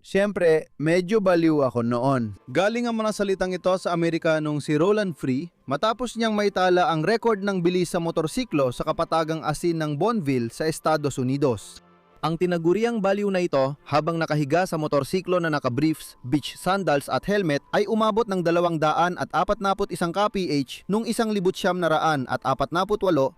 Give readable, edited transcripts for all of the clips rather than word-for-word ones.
Siyempre, medyo baliw ako noon. Galing ang mga salitang ito sa Amerikanong si Roland Free matapos niyang maitala ang record ng bilis sa motorsiklo sa kapatagang asin ng Bonneville sa Estados Unidos. Ang tinaguriang baliw na ito habang nakahiga sa motorsiklo na naka-briefs, beach sandals at helmet ay umabot ng 241 kph noong 1948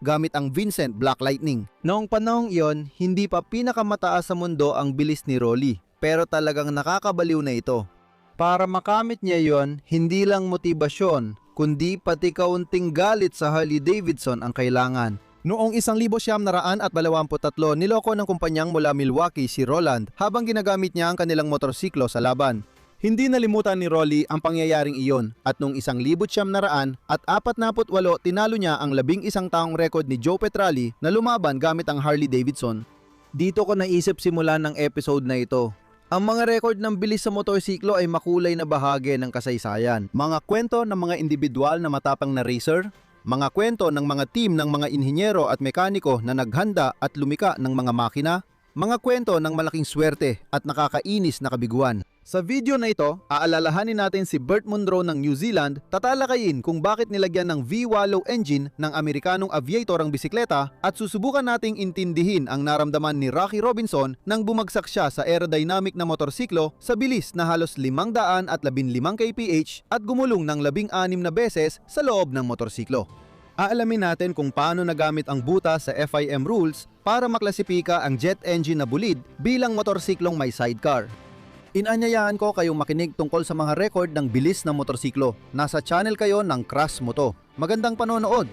gamit ang Vincent Black Lightning. Noong panahong iyon, hindi pa pinakamataas sa mundo ang bilis ni Rolly, pero talagang nakakabaliw na ito. Para makamit niya yon, hindi lang motibasyon, kundi pati kaunting galit sa Harley Davidson ang kailangan. Noong 1923, niloko ng kumpanyang mula Milwaukee si Roland habang ginagamit niya ang kanilang motorsiklo sa laban. Hindi nalimutan ni Rolly ang pangyayaring iyon at noong 1948, tinalo niya ang 11 taong record ni Joe Petrali na lumaban gamit ang Harley Davidson. Dito ko naisip simulan ng episode na ito. Ang mga record ng bilis sa motorsiklo ay makulay na bahagi ng kasaysayan. Mga kwento ng mga individual na matapang na racer, mga kwento ng mga team ng mga inhinyero at mekaniko na naghanda at lumika ng mga makina, mga kwento ng malaking swerte at nakakainis na kabiguan. Sa video na ito, aalalahanin natin si Bert Munro ng New Zealand, tatalakayin kung bakit nilagyan ng V-Wallow engine ng Amerikanong aviator ang bisikleta at susubukan nating intindihin ang naramdaman ni Rocky Robinson nang bumagsak siya sa aerodynamic na motorsiklo sa bilis na halos 515 kph at gumulong ng 16 na beses sa loob ng motorsiklo. Aalamin natin kung paano nagamit ang butas sa FIM rules para maklasipika ang jet engine na bulid bilang motorsiklong may sidecar. Inanyayaan ko kayong makinig tungkol sa mga record ng bilis ng motorsiklo. Nasa channel kayo ng Crash Moto. Magandang panonood!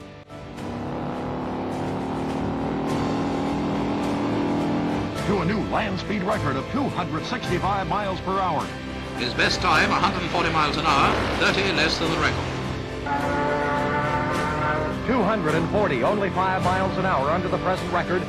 To a new land speed record of 265 miles per hour. His best time, 140 miles an hour, 30 less than the record. 240, only 5 miles an hour under the present record.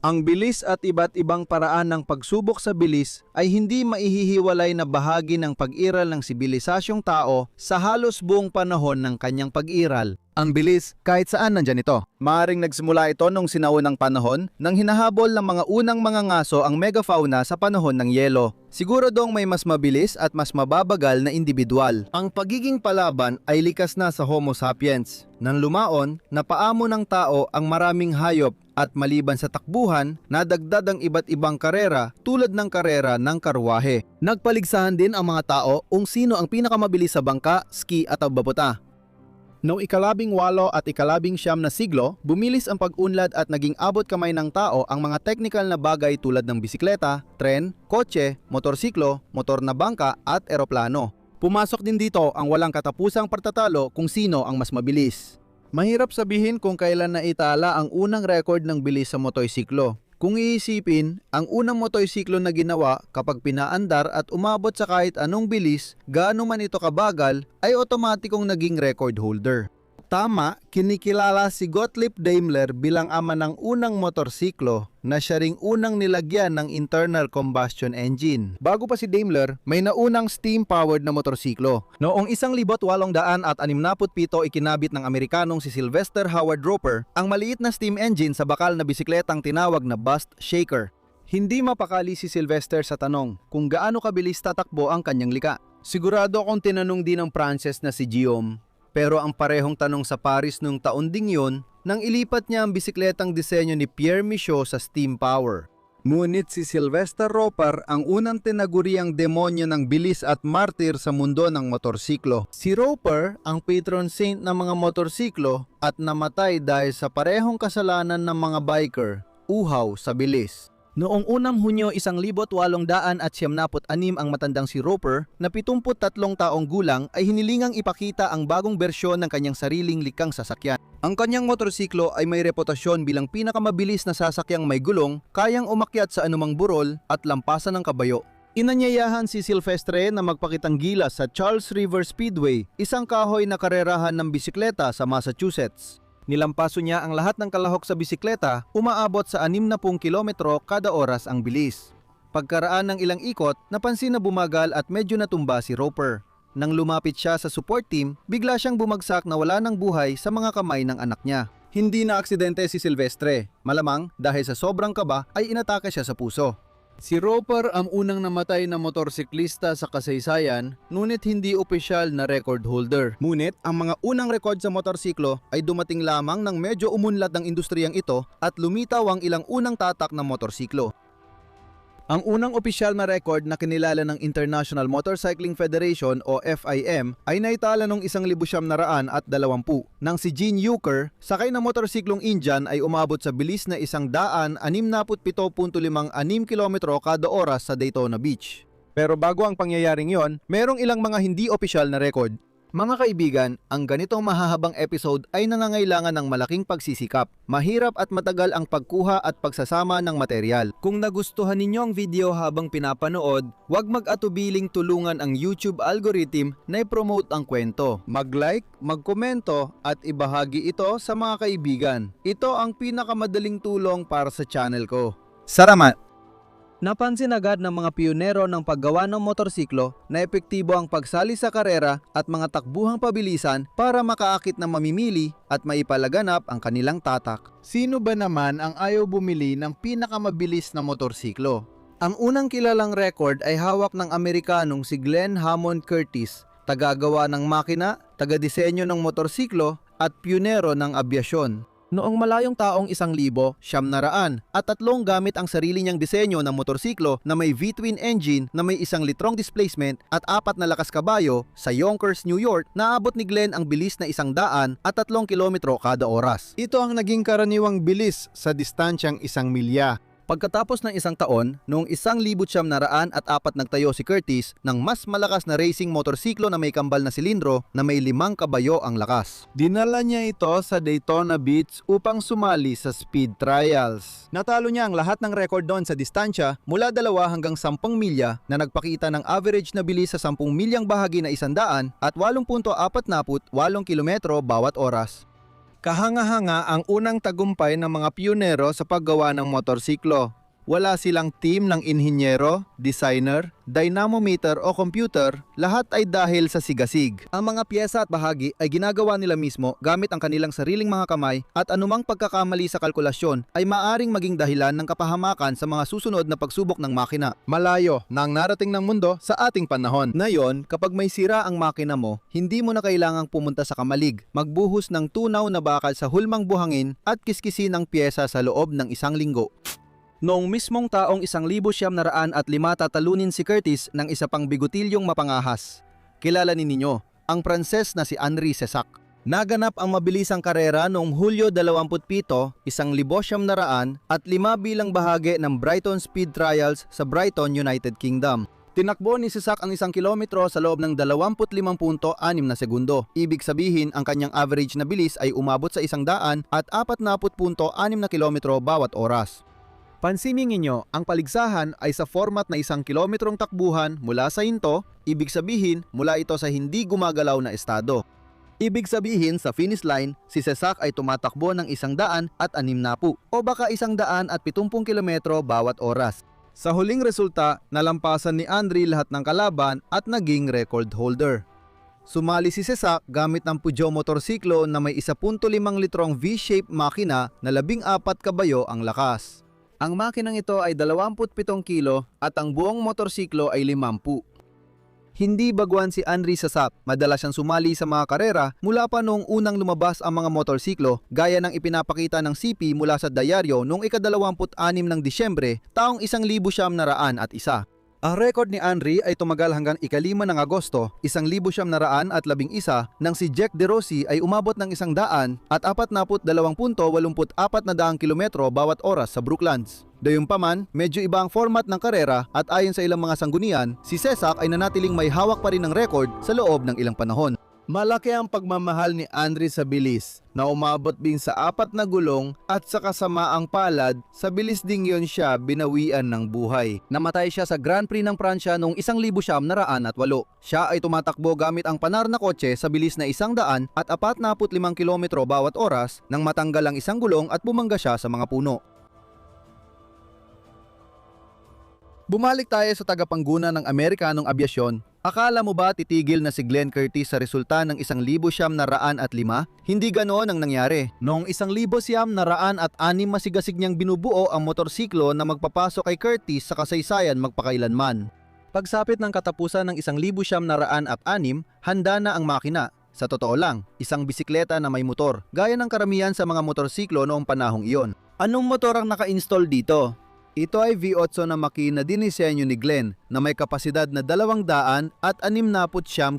Ang bilis at iba't ibang paraan ng pagsubok sa bilis ay hindi maihihiwalay na bahagi ng pag-iral ng sibilisasyong tao sa halos buong panahon ng kanyang pag-iral. Ang bilis, kahit saan nandyan ito. Maaring nagsimula ito nung sinaunang panahon nang hinahabol ng mga unang mga ngaso ang megafauna sa panahon ng yelo. Siguro dong may mas mabilis at mas mababagal na individual. Ang pagiging palaban ay likas na sa Homo sapiens. Nang lumaon, napaamo ng tao ang maraming hayop at maliban sa takbuhan, nadagdad ang iba't ibang karera tulad ng karera ng karwahe. Nagpaligsahan din ang mga tao kung sino ang pinakamabilis sa bangka, ski at pagbabuta. Noong ika-18 at ika-19 na siglo, bumilis ang pag-unlad at naging abot kamay ng tao ang mga technical na bagay tulad ng bisikleta, tren, kotse, motorsiklo, motor na bangka at eroplano. Pumasok din dito ang walang katapusang pagtatalo kung sino ang mas mabilis. Mahirap sabihin kung kailan naitala ang unang record ng bilis sa motorsiklo. Kung iisipin, ang unang motorsiklo na ginawa kapag pinaandar at umabot sa kahit anong bilis, gaano man ito kabagal, ay otomatikong naging record holder. Tama, kinikilala si Gottlieb Daimler bilang ama ng unang motorsiklo na siya ring unang nilagyan ng internal combustion engine. Bago pa si Daimler, may naunang steam-powered na motorsiklo. Noong 1867 ikinabit ng Amerikanong si Sylvester Howard Roper ang maliit na steam engine sa bakal na bisikletang tinawag na bust shaker. Hindi mapakali si Sylvester sa tanong kung gaano kabilis tatakbo ang kanyang lika. Sigurado akong tinanong din ng Frances na si Guillaume. Pero ang parehong tanong sa Paris nung taon ding yun, nang ilipat niya ang bisikletang disenyo ni Pierre Michaud sa steam power. Ngunit si Sylvester Roper ang unang tinaguriang demonyo ng bilis at martir sa mundo ng motorsiklo. Si Roper ang patron saint ng mga motorsiklo at namatay dahil sa parehong kasalanan ng mga biker, uhaw sa bilis. Noong unang Hunyo 1876 ang matandang si Roper na 73 taong gulang ay hinilingang ipakita ang bagong bersyon ng kanyang sariling likang sasakyan. Ang kanyang motorsiklo ay may reputasyon bilang pinakamabilis na sasakyang may gulong, kayang umakyat sa anumang burol at lampasan ng kabayo. Inanyayahan si Silvestre na magpakitang gilas sa Charles River Speedway, isang kahoy na karerahan ng bisikleta sa Massachusetts. Nilampaso niya ang lahat ng kalahok sa bisikleta, umaabot sa 60 kilometro kada oras ang bilis. Pagkaraan ng ilang ikot, napansin na bumagal at medyo natumba si Roper. Nang lumapit siya sa support team, bigla siyang bumagsak na wala ng buhay sa mga kamay ng anak niya. Hindi na aksidente si Silvestre. Malamang dahil sa sobrang kaba ay inatake siya sa puso. Si Roper ang unang namatay na motorsiklista sa kasaysayan, ngunit hindi opisyal na record holder. Ngunit ang mga unang record sa motorsiklo ay dumating lamang nang medyo umunlad ng industriyang ito at lumitaw ang ilang unang tatak ng motorsiklo. Ang unang opisyal na record na kinilala ng International Motorcycling Federation o FIM ay naitala noong 1920 nang si Gene Euchre, sakay ng motorsiklong Indian, ay umabot sa bilis na 167.56 km kada oras sa Daytona Beach. Pero bago ang pangyayaring yon, merong ilang mga hindi opisyal na record. Mga kaibigan, ang ganitong mahahabang episode ay nangangailangan ng malaking pagsisikap. Mahirap at matagal ang pagkuha at pagsasama ng material. Kung nagustuhan ninyo ang video habang pinapanood, huwag mag-atubiling tulungan ang YouTube algorithm na i-promote ang kwento. Mag-like, mag-komento at ibahagi ito sa mga kaibigan. Ito ang pinakamadaling tulong para sa channel ko. Salamat! Napansin agad ng mga piyonero ng paggawa ng motorsiklo na epektibo ang pagsali sa karera at mga takbuhang pabilisan para makaakit ng mamimili at maipalaganap ang kanilang tatak. Sino ba naman ang ayaw bumili ng pinakamabilis na motorsiklo? Ang unang kilalang record ay hawak ng Amerikanong si Glenn Hammond Curtis, tagagawa ng makina, taga-disenyo ng motorsiklo at piyonero ng abyasyon. Noong malayong taong 1,900 at 3 gamit ang sarili niyang disenyo ng motorsiklo na may V-twin engine na may 1 litrong displacement at 4 na lakas kabayo sa Yonkers, New York, naabot ni Glenn ang bilis na 103 kilometro kada oras. Ito ang naging karaniwang bilis sa distansyang 1 milya. Pagkatapos ng 1 taon, noong 1904 nagtayo si Curtis ng mas malakas na racing motorsiklo na may kambal na silindro na may 5 kabayo ang lakas. Dinala niya ito sa Daytona Beach upang sumali sa speed trials. Natalo niya ang lahat ng record doon sa distansya mula 2 hanggang 10 milya na nagpakita ng average na bilis sa 10 milyang bahagi na 100 at 8.48 kilometro bawat oras. Kahanga-hanga ang unang tagumpay ng mga piyonero sa paggawa ng motorsiklo. Wala silang team ng inhinyero, designer, dynamometer o computer, lahat ay dahil sa sigasig. Ang mga piyesa at bahagi ay ginagawa nila mismo gamit ang kanilang sariling mga kamay at anumang pagkakamali sa kalkulasyon ay maaring maging dahilan ng kapahamakan sa mga susunod na pagsubok ng makina. Malayo na ang narating ng mundo sa ating panahon. Ngayon, kapag may sira ang makina mo, hindi mo na kailangang pumunta sa kamalig, magbuhos ng tunaw na bakal sa hulmang buhangin at kiskisin ang piyesa sa loob ng 1 linggo. Noong mismong taong 1905 tatalunin si Curtis ng isa pang bigutilyong mapangahas. Kilala ninyo, ang Pranses na si Henri Cessac. Naganap ang mabilisang karera noong Hulyo 27, 1905 at 5 bilang bahagi ng Brighton Speed Trials sa Brighton, United Kingdom. Tinakbo ni Cessac ang 1 kilometro sa loob ng 25.6 na segundo. Ibig sabihin, ang kanyang average na bilis ay umabot sa 100 at 40.6 na kilometro bawat oras. Pansinin ninyo, ang paligsahan ay sa format na 1 kilometrong takbuhan mula sa hinto, ibig sabihin mula ito sa hindi gumagalaw na estado. Ibig sabihin sa finish line, si Cessac ay tumatakbo ng 160 o baka 170 kilometro bawat oras. Sa huling resulta, nalampasan ni Henri lahat ng kalaban at naging record holder. Sumali si Cessac gamit ng Peugeot motorsiklo na may 1.5 litrong V-shaped makina na 14 kabayo ang lakas. Ang makinang ito ay 27 kilo at ang buong motorsiklo ay 50. Hindi baguhan si Henri Cessac, madalas siyang sumali sa mga karera mula pa noong unang lumabas ang mga motorsiklo gaya ng ipinapakita ng CP mula sa dayaryo noong ika-26 ng Disyembre taong 1901. Ang record ni Henri ay tumagal hanggang ika-5 ng Agosto, 1911 nang si Jack De Rossi ay umabot ng 100 at 42.84 kilometro bawat oras sa Brooklands. Gayunpaman, medyo iba ang format ng karera at ayon sa ilang mga sanggunian, si Cessac ay nanatiling may hawak pa rin ng record sa loob ng ilang panahon. Malaki ang pagmamahal ni Henri sa bilis na umabot din sa 4 na gulong at sa kasamaang palad, sa bilis ding yon siya binawian ng buhay. Namatay siya sa Grand Prix ng Pransya noong 1908. Siya ay tumatakbo gamit ang panar na kotse sa bilis na 100 at 45 kilometro bawat oras nang matanggal ang 1 gulong at bumangga siya sa mga puno. Bumalik tayo sa tagapangguna ng Amerikanong abyasyon, Akala mo ba titigil na si Glenn Curtis sa resulta ng 1,905? Hindi ganoon ang nangyari. Noong 1,906 masigasig niyang binubuo ang motorsiklo na magpapasok kay Curtis sa kasaysayan magpakailanman. Pagsapit ng katapusan ng 1,906, handa na ang makina. Sa totoo lang, isang bisikleta na may motor, gaya ng karamihan sa mga motorsiklo noong panahong iyon. Anong motor ang naka-install dito? Ito ay V8 na makina dinisenyo ni Glenn na may kapasidad na 269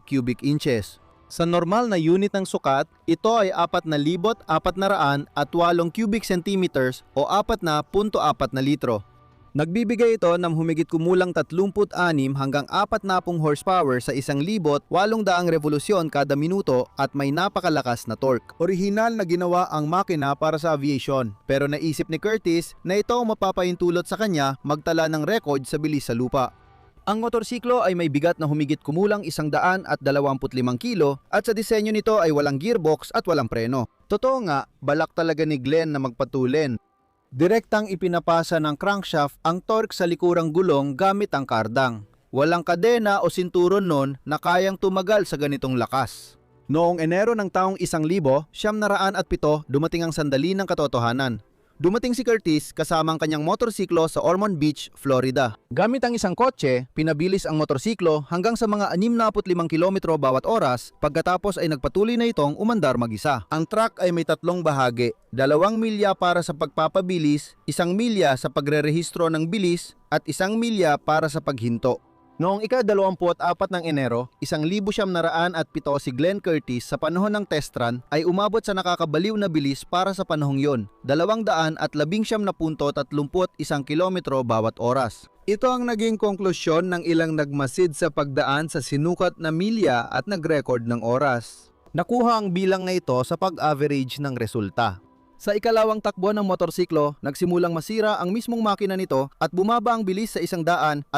cubic inches. Sa normal na unit ng sukat, ito ay 4,408 cubic centimeters o 4.4 na litro. Nagbibigay ito ng humigit kumulang 36 hanggang 40 horsepower sa 1,800 revolusyon kada minuto at may napakalakas na torque. Orihinal na ginawa ang makina para sa aviation, pero naisip ni Curtis na ito ang mapapahintulot sa kanya magtala ng record sa bilis sa lupa. Ang motorsiklo ay may bigat na humigit kumulang 125 kilo at sa disenyo nito ay walang gearbox at walang preno. Totoo nga, balak talaga ni Glenn na magpatulin. Direktang ipinapasa ng crankshaft ang torque sa likurang gulong gamit ang kardang. Walang kadena o sinturon nun na kayang tumagal sa ganitong lakas. Noong Enero ng taong 1,907, dumating ang sandali ng katotohanan. Dumating si Curtis kasama ang kanyang motorsiklo sa Ormond Beach, Florida. Gamit ang isang kotse, pinabilis ang motorsiklo hanggang sa mga 65 kilometro bawat oras pagkatapos ay nagpatuloy na itong umandar mag-isa. Ang truck ay may 3 bahagi, 2 milya para sa pagpapabilis, 1 milya sa pagrerehistro ng bilis at 1 milya para sa paghinto. Noong ika-24 ng Enero, 1,907 si Glenn Curtis sa panahon ng test run ay umabot sa nakakabaliw na bilis para sa panahong yon, 219.31 kilometro bawat oras. Ito ang naging konklusyon ng ilang nagmasid sa pagdaan sa sinukat na milya at nag-record ng oras. Nakuha ang bilang na ito sa pag-average ng resulta. Sa ikalawang takbo ng motorsiklo, nagsimulang masira ang mismong makina nito at bumaba ang bilis sa 145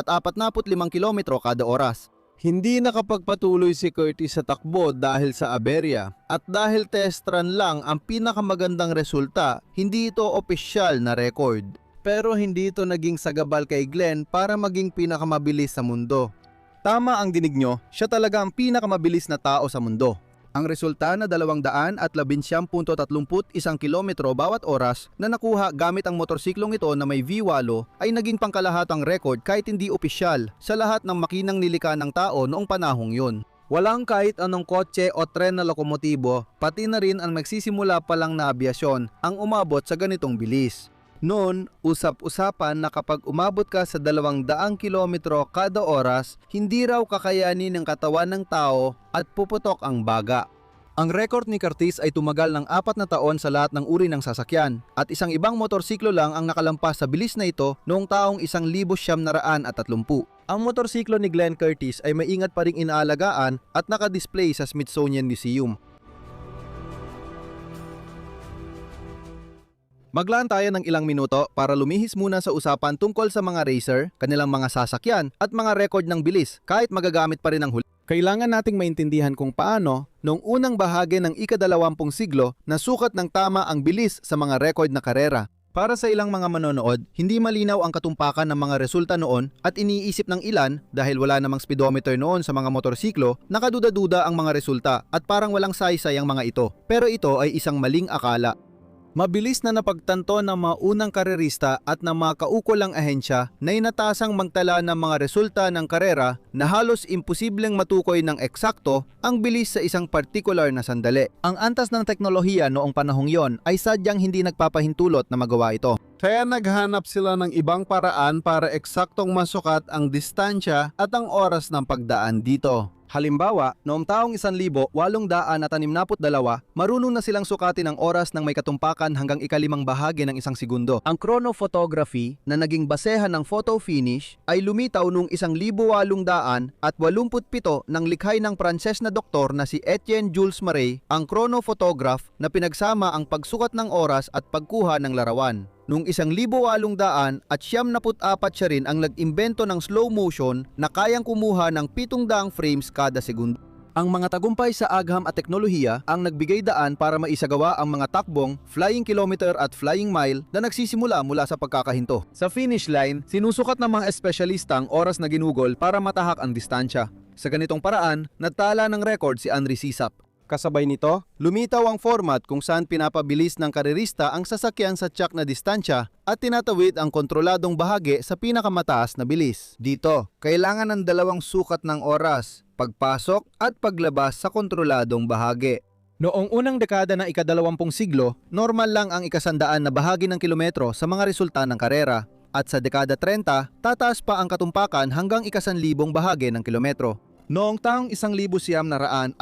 kilometro kada oras. Hindi nakapagpatuloy si Curtis sa takbo dahil sa aberya at dahil test run lang ang pinakamagandang resulta, hindi ito opisyal na record. Pero hindi ito naging sagabal kay Glenn para maging pinakamabilis sa mundo. Tama ang dinig nyo, siya talaga ang pinakamabilis na tao sa mundo. Ang resulta na 211.31 kilometro bawat oras na nakuha gamit ang motorsiklong ito na may V8 ay naging pangkalahatang record kahit hindi opisyal sa lahat ng makinang nilikha ng tao noong panahong yun. Walang kahit anong kotse o tren na lokomotibo, pati na rin ang magsisimula pa lang na abyasyon ang umabot sa ganitong bilis. Noon, usap-usapan na kapag umabot ka sa 200 kilometro kada oras, hindi raw kakayanin ng katawan ng tao at puputok ang baga. Ang record ni Curtis ay tumagal ng 4 na taon sa lahat ng uri ng sasakyan at isang ibang motorsiklo lang ang nakalampas sa bilis na ito noong taong 1,930. Ang motorsiklo ni Glenn Curtis ay maingat pa ring inaalagaan at nakadisplay sa Smithsonian Museum. Maglaan tayo ng ilang minuto para lumihis muna sa usapan tungkol sa mga racer, kanilang mga sasakyan at mga record ng bilis kahit magagamit pa rin ang huli. Kailangan nating maintindihan kung paano noong unang bahagi ng ika-20 siglo nasukat ng tama ang bilis sa mga record na karera. Para sa ilang mga manonood, hindi malinaw ang katumpakan ng mga resulta noon at iniisip ng ilan dahil wala namang speedometer noon sa mga motorsiklo, nakaduda-duda ang mga resulta at parang walang saysay ang mga ito. Pero ito ay isang maling akala. Mabilis na napagtanto ng mga unang karerista at ng mga kaukulang ahensya na inatasang magtala ng mga resulta ng karera na halos imposibleng matukoy ng eksakto ang bilis sa isang partikular na sandali. Ang antas ng teknolohiya noong panahong yon ay sadyang hindi nagpapahintulot na magawa ito. Kaya naghanap sila ng ibang paraan para eksaktong masukat ang distansya at ang oras ng pagdaan dito. Halimbawa, noong taong 1,862, marunong na silang sukatin ang oras ng may katumpakan hanggang ika-5 bahagi ng 1 segundo. Ang chronophotography na naging basehan ng photo finish ay lumitaw noong 1887 nang likhay ng Pranses na doktor na si Etienne Jules Marey ang chronophotograph na pinagsama ang pagsukat ng oras at pagkuha ng larawan. Noong 1874 siya rin ang nag-imbento ng slow motion na kayang kumuha ng 700 frames kada segundo. Ang mga tagumpay sa agham at teknolohiya ang nagbigay daan para maisagawa ang mga takbong, flying kilometer at flying mile na nagsisimula mula sa pagkakahinto. Sa finish line, sinusukat ng mga espesyalista ang oras na ginugol para matahak ang distansya. Sa ganitong paraan, natala ng record si Henry Sisap. Kasabay nito, lumitaw ang format kung saan pinapabilis ng karerista ang sasakyan sa tiyak na distansya at tinatawid ang kontroladong bahagi sa pinakamataas na bilis. Dito, kailangan ng dalawang sukat ng oras, pagpasok at paglabas sa kontroladong bahagi. Noong unang dekada ng ika-20 siglo, normal lang ang ikasandaan na bahagi ng kilometro sa mga resulta ng karera. At sa dekada 30, tataas pa ang katumpakan hanggang ika-1,000 bahagi ng kilometro. Noong taong 1928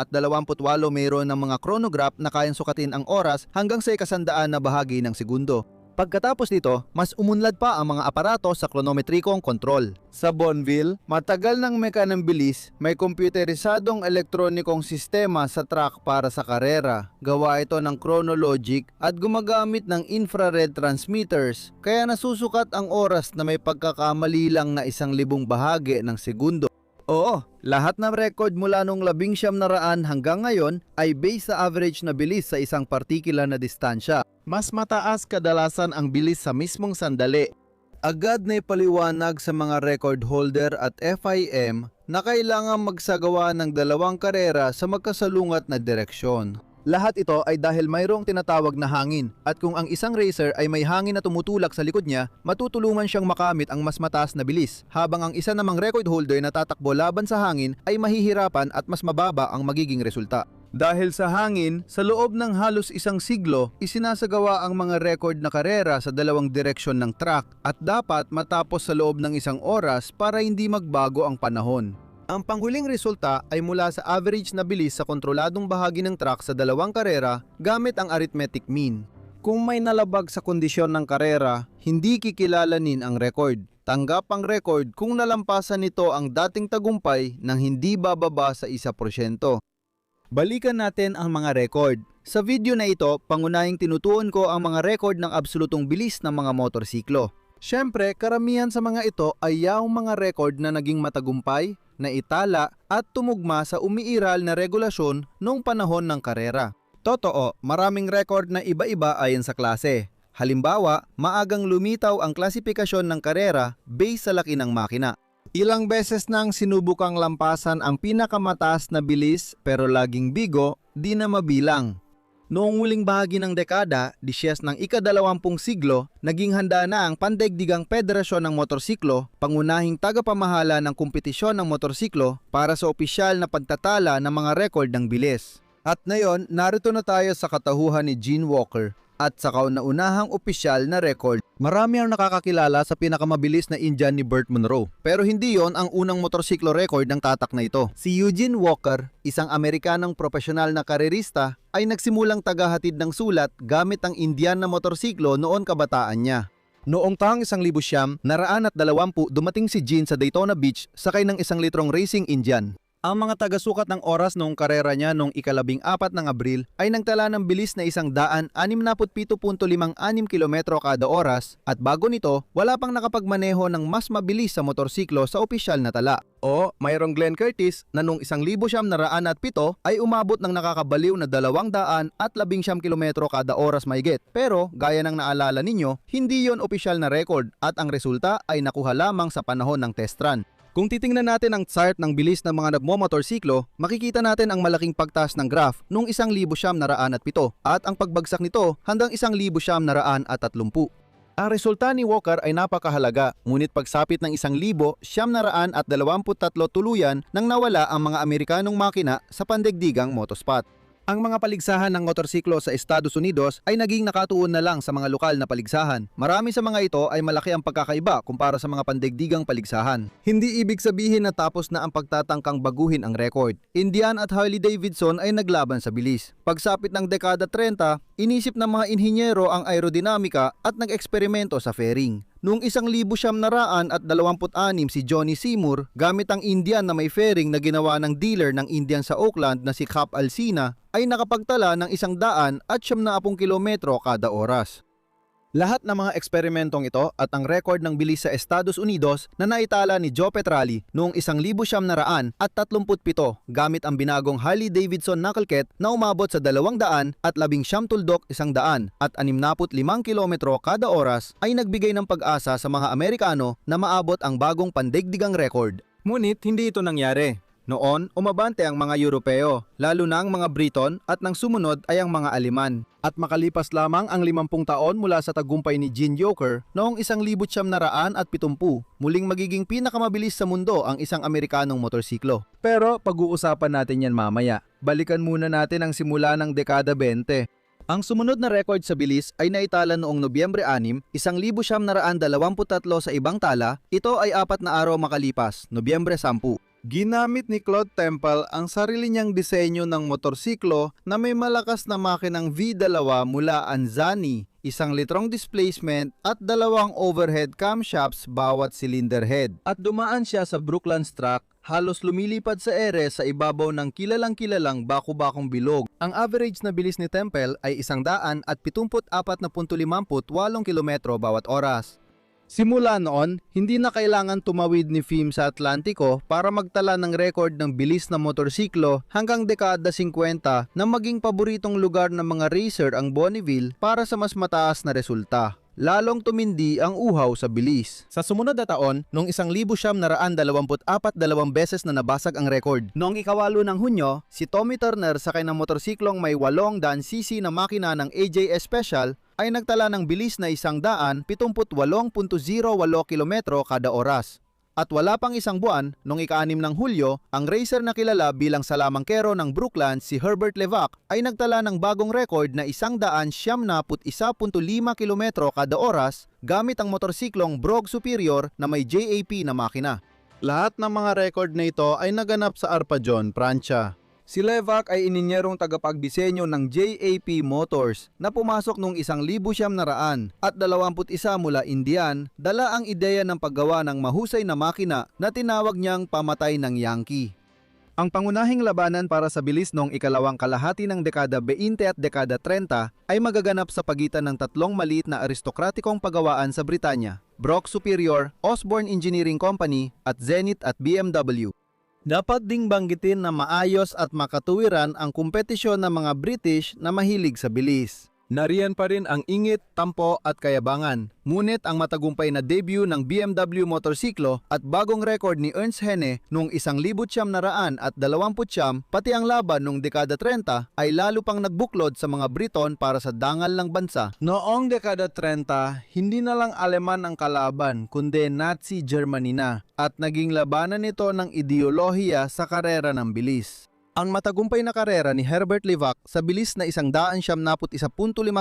mayroon ng mga chronograph na kayang sukatin ang oras hanggang sa ika-100 na bahagi ng segundo. Pagkatapos nito, mas umunlad pa ang mga aparato sa kronometrikong kontrol. Sa Bonneville, matagal ng mekanang bilis, may kompüterisadong elektronikong sistema sa track para sa karera. Gawa ito ng chronologic at gumagamit ng infrared transmitters, kaya nasusukat ang oras na may pagkakamali lang na 1,000 bahagi ng segundo. Oo, lahat ng record mula nung 1900 hanggang ngayon ay based sa average na bilis sa isang partikular na distansya. Mas mataas kadalasan ang bilis sa mismong sandali. Agad na ipaliwanag sa mga record holder at FIM na kailangan magsagawa ng 2 karera sa magkasalungat na direksyon. Lahat ito ay dahil mayroong tinatawag na hangin at kung ang isang racer ay may hangin na tumutulak sa likod niya, matutulungan siyang makamit ang mas mataas na bilis, habang ang isa namang record holder na tatakbo laban sa hangin ay mahihirapan at mas mababa ang magiging resulta. Dahil sa hangin, sa loob ng halos 1 siglo, isinasagawa ang mga record na karera sa 2 direksyon ng track at dapat matapos sa loob ng 1 oras para hindi magbago ang panahon. Ang panghuling resulta ay mula sa average na bilis sa kontroladong bahagi ng track sa 2 karera gamit ang arithmetic mean. Kung may nalabag sa kondisyon ng karera, hindi kikilalanin ang record. Tanggap ang record kung nalampasan nito ang dating tagumpay ng hindi bababa sa 1%. Balikan natin ang mga record. Sa video na ito, pangunahing tinutuon ko ang mga record ng absolutong bilis ng mga motorsiklo. Siyempre, karamihan sa mga ito ay yaong mga record na naging matagumpay, naitala at tumugma sa umiiral na regulasyon noong panahon ng karera. Totoo, maraming record na iba-iba ayon sa klase. Halimbawa, maagang lumitaw ang klasifikasyon ng karera based sa laki ng makina. Ilang beses nang sinubukang lampasan ang pinakamataas na bilis pero laging bigo, di na mabilang. Noong huling bahagi ng dekada, disyes ng ika-20 siglo, naging handa na ang Pandaigdigang Federasyon ng Motorsiklo, pangunahing tagapamahala ng kompetisyon ng motorsiklo para sa opisyal na pagtatala ng mga record ng bilis. At ngayon, narito na tayo sa katauhan ni Gene Walker at sa kauna-unahang opisyal na record. Marami ang nakakakilala sa pinakamabilis na Indian ni Burt Munro, pero hindi yon ang unang motorsiklo record ng tatak na ito. Si Eugene Walker, isang Amerikanong profesional na karerista, ay nagsimulang tagahatid ng sulat gamit ang Indian na motorsiklo noon kabataan niya. Noong taong 1920, dumating si Gene sa Daytona Beach sakay ng 1 litrong racing Indian. Ang mga tagasukat ng oras noong karera niya noong ika-14 ng Abril ay nagtala ng bilis na 167.56 km kada oras at bago nito, wala pang nakapagmaneho ng mas mabilis sa motorsiklo sa opisyal na tala. O mayroong Glenn Curtis na noong 1907 ay umabot ng nakakabaliw na 211 km kada oras mahigit. Pero gaya ng naalala ninyo, hindi yon opisyal na record at ang resulta ay nakuha lamang sa panahon ng test run. Kung titingnan natin ang chart ng bilis ng mga nagmomotorsiklo, makikita natin ang malaking pagtaas ng graph noong 1907 at ang pagbagsak nito hanggang 1930. Ang resulta ni Walker ay napakahalaga, ngunit pagsapit ng 1923 tuluyan nang nawala ang mga Amerikanong makina sa pandaigdigang motosport. Ang mga paligsahan ng motorsiklo sa Estados Unidos ay naging nakatuon na lang sa mga lokal na paligsahan. Marami sa mga ito ay malaki ang pagkakaiba kumpara sa mga pandaigdigang paligsahan. Hindi ibig sabihin na tapos na ang pagtatangkang baguhin ang record. Indian at Harley Davidson ay naglaban sa bilis. Pagsapit ng dekada 30, inisip ng mga inhinyero ang aerodinamika at nag-eksperimento sa fairing. Noong 1926 si Johnny Seymour, gamit ang Indian na may fairing na ginawa ng dealer ng Indian sa Oakland na si Cap Alsina, ay nakapagtala ng 170 kilometro kada oras. Lahat ng mga eksperimentong ito at ang record ng bilis sa Estados Unidos na naitala ni Joe Petrali noong 1937 gamit ang binagong Harley Davidson Knucklecat na umabot sa 211 at 65 kilometro kada oras ay nagbigay ng pag-asa sa mga Amerikano na maabot ang bagong pandaigdigang record. Ngunit hindi ito nangyari. Noon, umabante ang mga Europeo, lalo na ang mga Briton at nang sumunod ay ang mga Aleman. At makalipas lamang ang 50 taon mula sa tagumpay ni Gene Joker noong 1970, muling magiging pinakamabilis sa mundo ang isang Amerikanong motorsiklo. Pero pag-uusapan natin yan mamaya. Balikan muna natin ang simula ng dekada 20. Ang sumunod na record sa bilis ay naitala noong Nobyembre 6, 1923 sa ibang tala. Ito ay 4 na araw makalipas, Nobyembre 10. Ginamit ni Claude Temple ang sarili niyang disenyo ng motorsiklo na may malakas na makinang V2 mula Anzani, 1 litrong displacement at 2 overhead camshafts bawat cylinder head. At dumaan siya sa Brooklands track, halos lumilipad sa ere sa ibabaw ng kilalang baku-bakong bilog. Ang average na bilis ni Temple ay 174.58 kilometro bawat oras. Simula noon, hindi na kailangan tumawid ni Fim sa Atlantiko para magtala ng record ng bilis na motorsiklo hanggang dekada 50 na maging paboritong lugar ng mga racer ang Bonneville para sa mas mataas na resulta. Lalong tumindi ang uhaw sa bilis. Sa sumunod na taon, noong 1924, 2 beses na nabasag ang record. Noong 8 ng Hunyo, si Tommy Turner sakay ng motorsiklong may 800cc na makina ng AJS Special ay nagtala ng bilis na 178.08 kilometro kada oras. At wala pang isang buwan, noong 6 ng Hulyo, ang racer na kilala bilang salamangkero ng Brooklands si Herbert Levac ay nagtala ng bagong record na 171.5 kilometro kada oras gamit ang motorsiklong Brogg Superior na may JAP na makina. Lahat ng mga record na ito ay naganap sa Arpajon, Pransya. Si Levac ay ininyerong tagapagdisenyo ng JAP Motors na pumasok noong 1900 at 21 mula Indian, dala ang ideya ng paggawa ng mahusay na makina na tinawag niyang pamatay ng Yankee. Ang pangunahing labanan para sa bilis noong ikalawang kalahati ng dekada 20 at dekada 30 ay magaganap sa pagitan ng 3 maliit na aristokratikong pagawaan sa Britanya, Brogg Superior, Osborne Engineering Company at Zenith at BMW. Dapat ding banggitin na maayos at makatuwiran ang kompetisyon ng mga British na mahilig sa bilis. Nariyan pa rin ang ingit, tampo at kayabangan. Ngunit ang matagumpay na debut ng BMW motorsiklo at bagong record ni Ernst Henne noong 1920 pati ang laban noong dekada 30 ay lalo pang nagbuklod sa mga Briton para sa dangal ng bansa. Noong dekada 30, hindi na lang Aleman ang kalaban kundi Nazi Germany na at naging labanan nito ng ideolohiya sa karera ng bilis. Ang matagumpay na karera ni Herbert Levac sa bilis na 171.5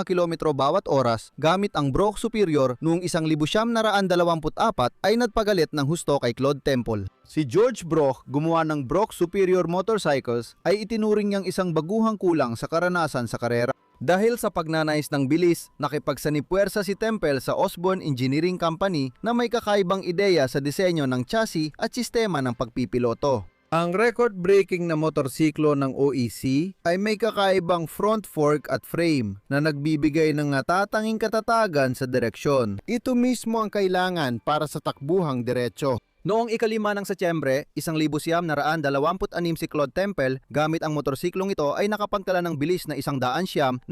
km bawat oras gamit ang Brogg Superior noong 1924 ay nagpagalit ng husto kay Claude Temple. Si George Broch, gumawa ng Brogg Superior Motorcycles, ay itinuring niyang isang baguhang kulang sa karanasan sa karera. Dahil sa pagnanais ng bilis, nakipagsanipwersa si Temple sa Osborne Engineering Company na may kakaibang ideya sa disenyo ng chassis at sistema ng pagpipiloto. Ang record-breaking na motorsiklo ng OEC ay may kakaibang front fork at frame na nagbibigay ng natatanging katatagan sa direksyon. Ito mismo ang kailangan para sa takbuhang diretsyo. Noong 5 ng Setyembre, 1926 si Claude Temple gamit ang motorsiklong ito ay nakapagtala ng bilis na 175.44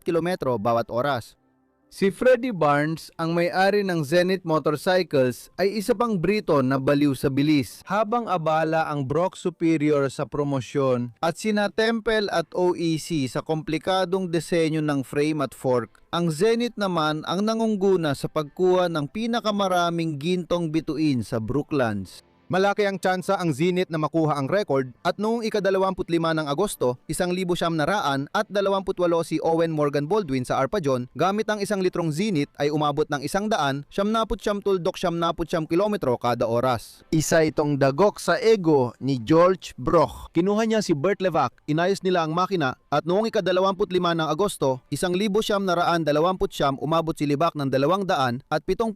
kilometro bawat oras. Si Freddie Barnes, ang may-ari ng Zenith Motorcycles, ay isa pang Briton na baliw sa bilis. Habang abala ang Brogg Superior sa promosyon at sina Temple at OEC sa komplikadong disenyo ng frame at fork, ang Zenith naman ang nangungguna sa pagkuha ng pinakamaraming gintong bituin sa Brooklands. Malaki ang tsansa ang Zenith na makuha ang record at noong ika-25 ng Agosto, 1928 si Owen Morgan Baldwin sa Arpajon gamit ang 1 litrong Zenith ay umabot ng 179 kilometro kada oras. Isa itong dagok sa ego ni George Broch. Kinuha niya si Bert Levac, inayos nila ang makina at noong ika-25 ng Agosto, 1929 umabot si Levac ng 200 at 7.6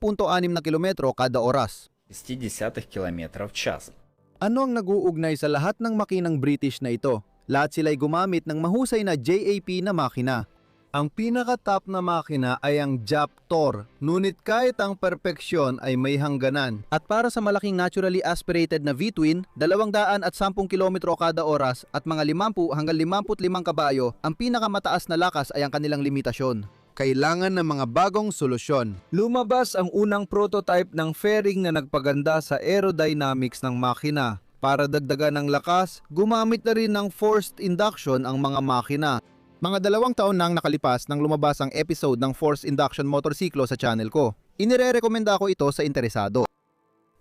na kilometro kada oras. 0,6 km в час. Ano ang nag-uugnay sa lahat ng makinang British na ito? Lahat sila'y gumamit ng mahusay na JAP na makina. Ang pinaka-top na makina ay ang Jap Tor, ngunit kahit ang perpeksyon ay may hangganan. At para sa malaking naturally aspirated na V-twin, 210 km kada oras at mga 50 hanggang 55 kabayo, ang pinakamataas na lakas ay ang kanilang limitasyon. Kailangan ng mga bagong solusyon. Lumabas ang unang prototype ng fairing na nagpaganda sa aerodynamics ng makina. Para dagdagan ng lakas, gumamit na rin ng forced induction ang mga makina. Mga 2 taon nang nakalipas nang lumabas ang episode ng forced induction motorsiklo sa channel ko. Inirerekomenda ko ito sa interesado.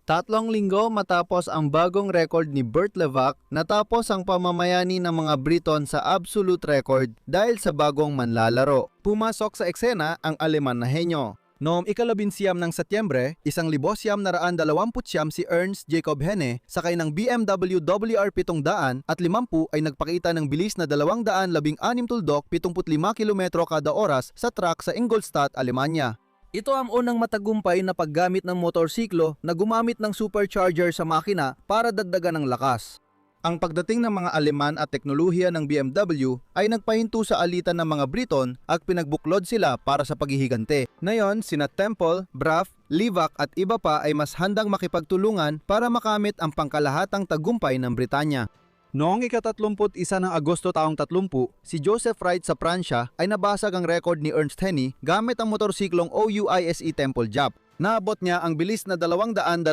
3 linggo matapos ang bagong record ni Burt Levac, natapos ang pamamayani ng mga Briton sa absolute record dahil sa bagong manlalaro. Pumasok sa eksena ang Aleman na henyo. Noong ika-11 ng Setyembre, 1929 si Ernst Jacob Henne sakay ng BMW WR 700 at 50 ay nagpakita ng bilis na 216 tuldok 75 km kada oras sa track sa Ingolstadt, Alemanya. Ito ang unang matagumpay na paggamit ng motorsiklo na gumamit ng supercharger sa makina para dagdagan ng lakas. Ang pagdating ng mga Aleman at teknolohiya ng BMW ay nagpahinto sa alitan ng mga Briton at pinagbuklod sila para sa paghihigante. Ngayon, sina Temple, Braff, Levac at iba pa ay mas handang makipagtulungan para makamit ang pangkalahatang tagumpay ng Britanya. Noong ika-31 ng Agosto taong 30, si Joseph Wright sa Pransya ay nabasag ang record ni Ernst Henne gamit ang motorsiklong OUISE Temple Jap. Naabot niya ang bilis na 220.9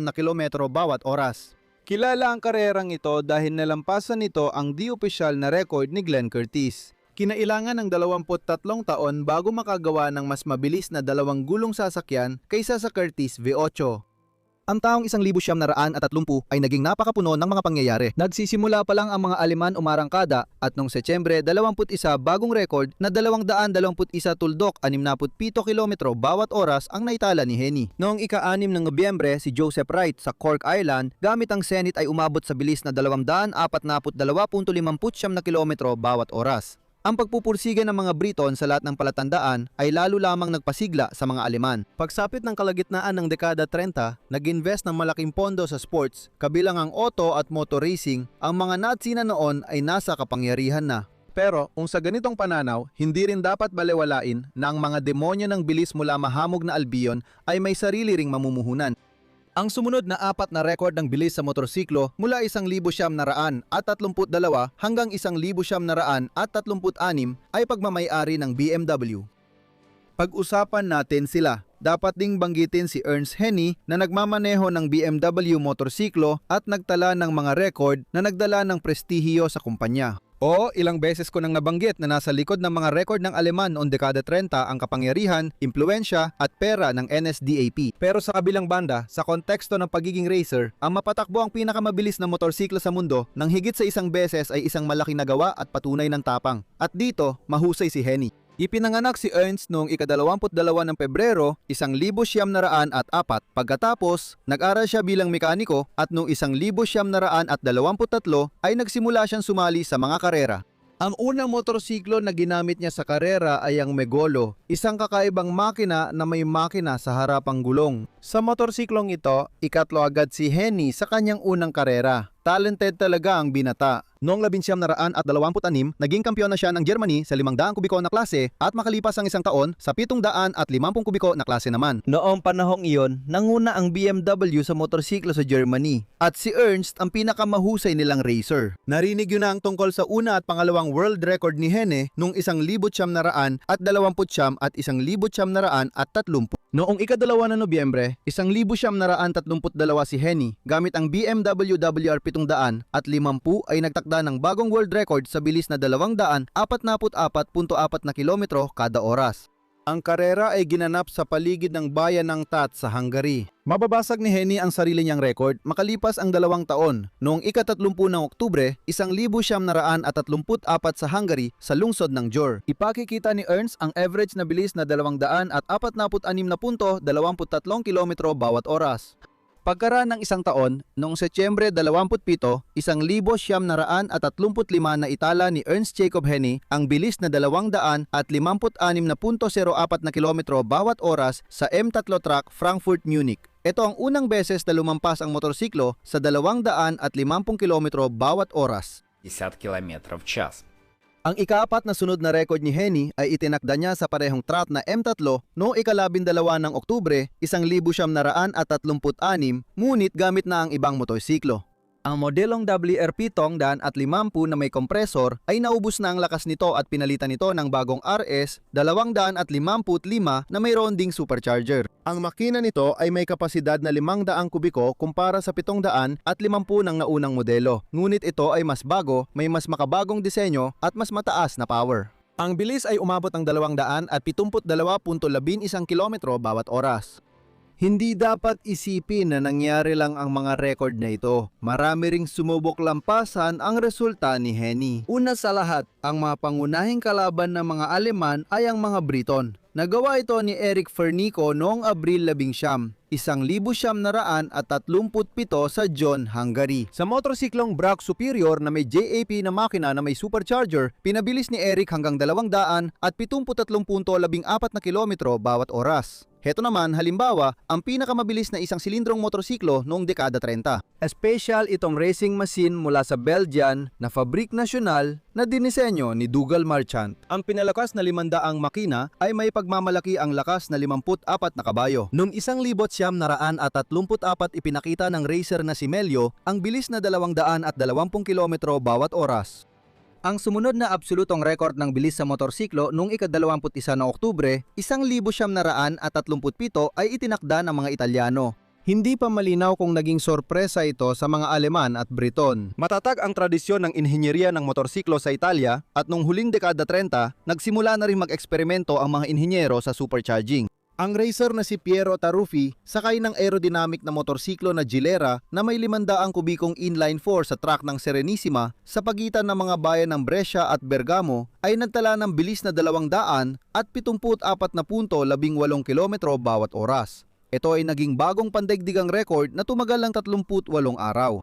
na kilometro bawat oras. Kilala ang karerang ito dahil nalampasan nito ang di-opisyal na record ni Glenn Curtis. Kinailangan ng 23 taon bago makagawa ng mas mabilis na 2 gulong sasakyan kaysa sa Curtis V8. Ang taong 1930 ay naging napakapuno ng mga pangyayari. Nagsisimula pa lang ang mga Aleman umarangkada at noong Setyembre 21 bagong record na 221 tuldok 67 kilometro bawat oras ang naitala ni Henne. Noong ika-6 ng Nobyembre, si Joseph Wright sa Cork Island gamit ang Zenith ay umabot sa bilis na 242.50 na kilometro bawat oras. Ang pagpupursiga ng mga Briton sa lahat ng palatandaan ay lalo lamang nagpasigla sa mga Aleman. Pagsapit ng kalagitnaan ng dekada 30, nag-invest ng malaking pondo sa sports, kabilang ang auto at motor racing, ang mga Nazi na noon ay nasa kapangyarihan na. Pero kung sa ganitong pananaw, hindi rin dapat balewalain na ang mga demonyo ng bilis mula mahamog na Albion ay may sarili ring mamumuhunan. Ang sumunod na 4 na record ng bilis sa motorsiklo mula 1,932 hanggang 1,936 ay pagmamay-ari ng BMW. Pag-usapan natin sila. Dapat ding banggitin si Ernst Henne na nagmamaneho ng BMW motorsiklo at nagtala ng mga record na nagdala ng prestihiyo sa kumpanya. O ilang beses ko nang nabanggit na nasa likod ng mga record ng Aleman noong dekada 30 ang kapangyarihan, impluensya at pera ng NSDAP. Pero sa kabilang banda, sa konteksto ng pagiging racer, ang mapatakbo ang pinakamabilis na motorsiklo sa mundo nang higit sa isang beses ay isang malaking nagawa at patunay ng tapang. At dito, mahusay si Henne. Ipinanganak si Ernst noong ika-22 ng Pebrero, 1904. Pagkatapos, nag-aral siya bilang mekaniko at noong 1923 ay nagsimula siyang sumali sa mga karera. Ang unang motorsiklo na ginamit niya sa karera ay ang Megolo, isang kakaibang makina na may makina sa harapang gulong. Sa motorsiklong ito, ikatlo agad si Henne sa kanyang unang karera. Talented talaga ang binata. Noong 1926, naging kampiyon na siya ng Germany sa 500 kubiko na klase at makalipas ang isang taon sa 750 kubiko na klase naman. Noong panahong iyon, nanguna ang BMW sa motorsiklo sa Germany at si Ernst ang pinakamahusay nilang racer. Narinig yun na ang tungkol sa una at pangalawang world record ni Henne noong 1929 at 1930. Noong ika-2 ng Nobyembre, 1932 si Henne gamit ang BMW WR 700 at 50 ay nagtakda ng bagong world record sa bilis na 244.4 na kilometro kada oras. Ang karera ay ginanap sa paligid ng bayan ng Tat sa Hungary. Mababasag ni Henne ang sarili niyang record makalipas ang 2 taon. Noong ika-30 ng Oktubre, 1934 sa Hungary sa lungsod ng Győr. Ipakikita ni Ernst ang average na bilis na 246.23 kilometro bawat oras. Pagkaraan ng isang taon, noong Setyembre 27, 1935 na itala ni Ernst Jacob Henne ang bilis na 256.04 na kilometro bawat oras sa M3 track Frankfurt-Munich. Ito ang unang beses na lumampas ang motorsiklo sa 250 kilometro bawat oras. 50 км в час. Ang ika-4 na sunod na record ni Henne ay itinakda niya sa parehong track na M3 noong ika-12 ng Oktubre, 1936, ngunit gamit na ang ibang motorsiklo. Ang modelong WR750 na may kompresor ay naubos na ang lakas nito at pinalitan nito ng bagong RS 255 na mayroon ding supercharger. Ang makina nito ay may kapasidad na 500 kubiko kumpara sa 750 ng naunang modelo. Ngunit ito ay mas bago, may mas makabagong disenyo at mas mataas na power. Ang bilis ay umabot ng 272.11 kilometro bawat oras. Hindi dapat isipin na nangyari lang ang mga record na ito. Marami ring sumubok lampasan ang resulta ni Henny. Una sa lahat, ang mga pangunahing kalaban ng mga Aleman ay ang mga Briton. Nagawa ito ni Eric Fernico noong Abril 11, 1937 sa John, Hungary. Sa motorsiklong Brach Superior na may JAP na makina na may supercharger, pinabilis ni Eric hanggang 273.14 na kilometro bawat oras. Heto naman, halimbawa, ang pinakamabilis na isang silindrong motorsiklo noong dekada 30. Special itong racing machine mula sa Belgian na Fabrique Nationale na dinisenyo ni Dougal Marchant. Ang pinalakas na 500 makina ay may pagmamalaki ang lakas na 54 na kabayo. Noong 1934 ipinakita ng racer na si Melio ang bilis na 220 kilometro bawat oras. Ang sumunod na absolutong record ng bilis sa motorsiklo noong ika-21 na Oktubre, 1937 ay itinakda ng mga Italyano. Hindi pa malinaw kung naging sorpresa ito sa mga Aleman at Briton. Matatag ang tradisyon ng inhinyeriya ng motorsiklo sa Italia at noong huling dekada 30, nagsimula na rin mag-eksperimento ang mga inhinyero sa supercharging. Ang racer na si Piero Taruffi sakay ng aerodynamic na motorsiklo na Gilera na may 500 kubikong inline 4 sa track ng Serenissima sa pagitan ng mga bayan ng Brescia at Bergamo ay nagtala ng bilis na 274.18 kilometro bawat oras. Ito ay naging bagong pandaigdigang record na tumagal ng 38 araw.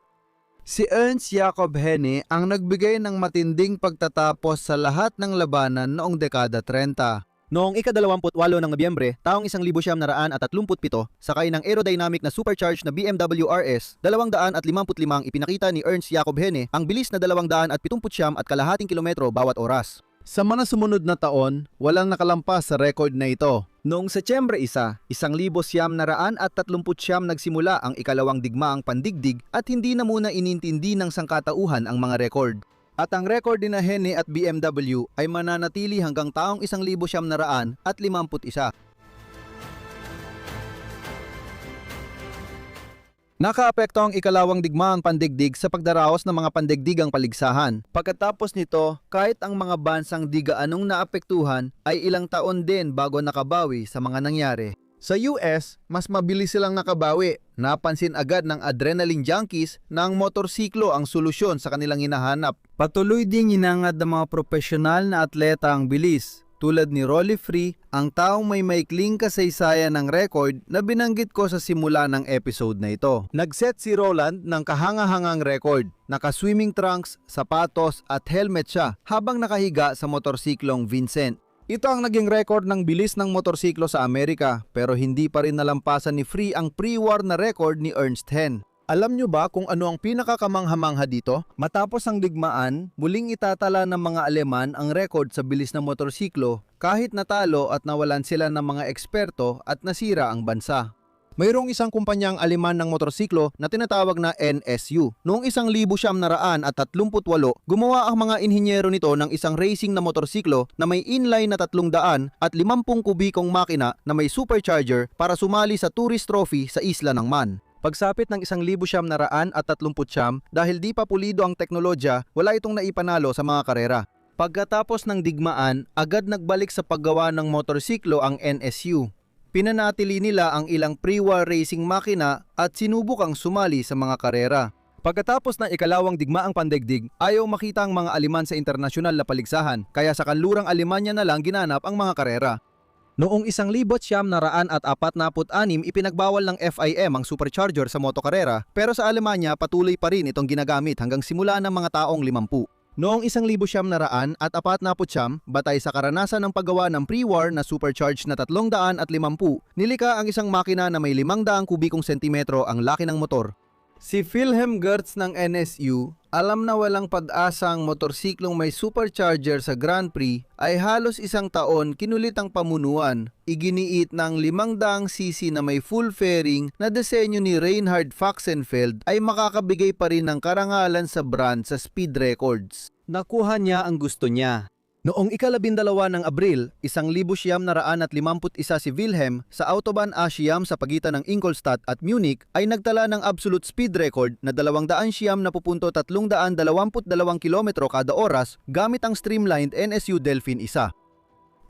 Si Ernst Jacob Henny ang nagbigay ng matinding pagtatapos sa lahat ng labanan noong dekada 30. Noong ika-28 ng Nobyembre, taong 1937, sakay ng aerodynamic na supercharged na BMW RS 255 ipinakita ni Ernst Jacob Henny ang bilis na 279.5 kilometro bawat oras. Sa mga sumunod na taon, walang nakalampas sa record na ito. Noong Setyembre 1, 1939 nagsimula ang ikalawang digmaang pandigdig at hindi na muna inintindi ng sangkatauhan ang mga record. At ang record ni na Henny at BMW ay mananatili hanggang taong 1951. Nakaapekto ang ikalawang digmaang pandigdig sa pagdaraos ng mga pandigdigang paligsahan. Pagkatapos nito, kahit ang mga bansang di gaanong naapektuhan ay ilang taon din bago nakabawi sa mga nangyari. Sa US, mas mabilis silang nakabawi. Napansin agad ng adrenaline junkies na ang motorsiklo ang solusyon sa kanilang hinahanap. Patuloy ding inangad ng mga profesional na atleta ang bilis. Tulad ni Rolly Free, ang taong may maikling kasaysayan ng record na binanggit ko sa simula ng episode na ito. Nagset si Roland ng kahangahangang record. Naka-swimming trunks, sapatos at helmet siya habang nakahiga sa motorsiklong Vincent. Ito ang naging record ng bilis ng motorsiklo sa Amerika, pero hindi pa rin nalampasan ni Free ang pre-war na record ni Ernst Henn. Alam nyo ba kung ano ang pinakakamangha-mangha dito? Matapos ang digmaan, muling itatala ng mga Aleman ang record sa bilis ng motorsiklo kahit natalo at nawalan sila ng mga eksperto at nasira ang bansa. Mayroong isang kumpanyang Aleman ng motorsiklo na tinatawag na NSU. Noong 1938, gumawa ang mga inhinyero nito ng isang racing na motorsiklo na may inline na 350 kubikong makina na may supercharger para sumali sa tourist trophy sa isla ng Man. Pagsapit ng 1939 dahil di pa pulido ang teknolohiya, wala itong naipanalo sa mga karera. Pagkatapos ng digmaan, agad nagbalik sa paggawa ng motorsiklo ang NSU. Pinanatili nila ang ilang pre-war racing makina at sinubukang sumali sa mga karera. Pagkatapos ng ikalawang digmaang pandaigdig, ayaw makita ang mga Aleman sa internasyonal na paligsahan, kaya sa kanlurang Alemanya na lang ginanap ang mga karera. Noong 1946, ipinagbawal ng FIM ang supercharger sa motokarera, pero sa Alemanya patuloy pa rin itong ginagamit hanggang simula ng mga taong 50. Noong 1949, batay sa karanasan ng paggawa ng pre-war na supercharged na 350, nilika ang isang makina na may 500 kubikong sentimetro ang laki ng motor. Si Wilhelm Gertz ng NSU, alam na walang pag-asa ang motorsiklong may supercharger sa Grand Prix ay halos isang taon kinulit ang pamunuan. Iginiit ng 500cc na may full fairing na disenyo ni Reinhard Fachsenfeld ay makakabigay pa rin ng karangalan sa brand sa speed records. Nakuha niya ang gusto niya. Noong ika-12 ng Abril, 1951 si Wilhelm sa Autobahn A9 sa pagitan ng Ingolstadt at Munich ay nagtala ng absolute speed record na 200.322 kilometro kada oras gamit ang streamlined NSU Delphin 1.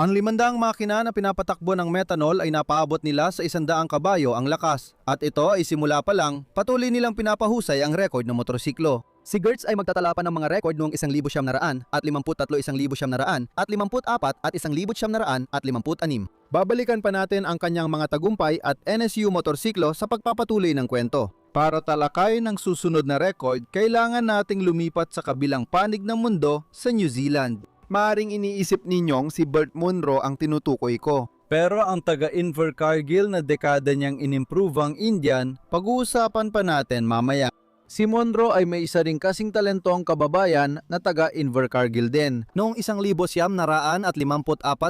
Ang 500 makina na pinapatakbo ng methanol ay napaabot nila sa 100 kabayo ang lakas at ito ay simula pa lang, patuloy nilang pinapahusay ang record ng motorsiklo. Si Gertz ay magtatala pa ng mga record noong 1953 at 53, 1900 at 54 at 1956. Babalikan pa natin ang kanyang mga tagumpay at NSU motorsiklo sa pagpapatuloy ng kwento. Para talakayin ang susunod na record, kailangan nating lumipat sa kabilang panig ng mundo sa New Zealand. Maaring iniisip ninyong si Bert Munro ang tinutukoy ko. Pero ang taga-Invercargill na dekada niyang inimprove ang Indian, pag-uusapan pa natin mamaya. Si Monroe ay may isa ring kasing talentong kababayan na taga-Invercargill din. Noong 1954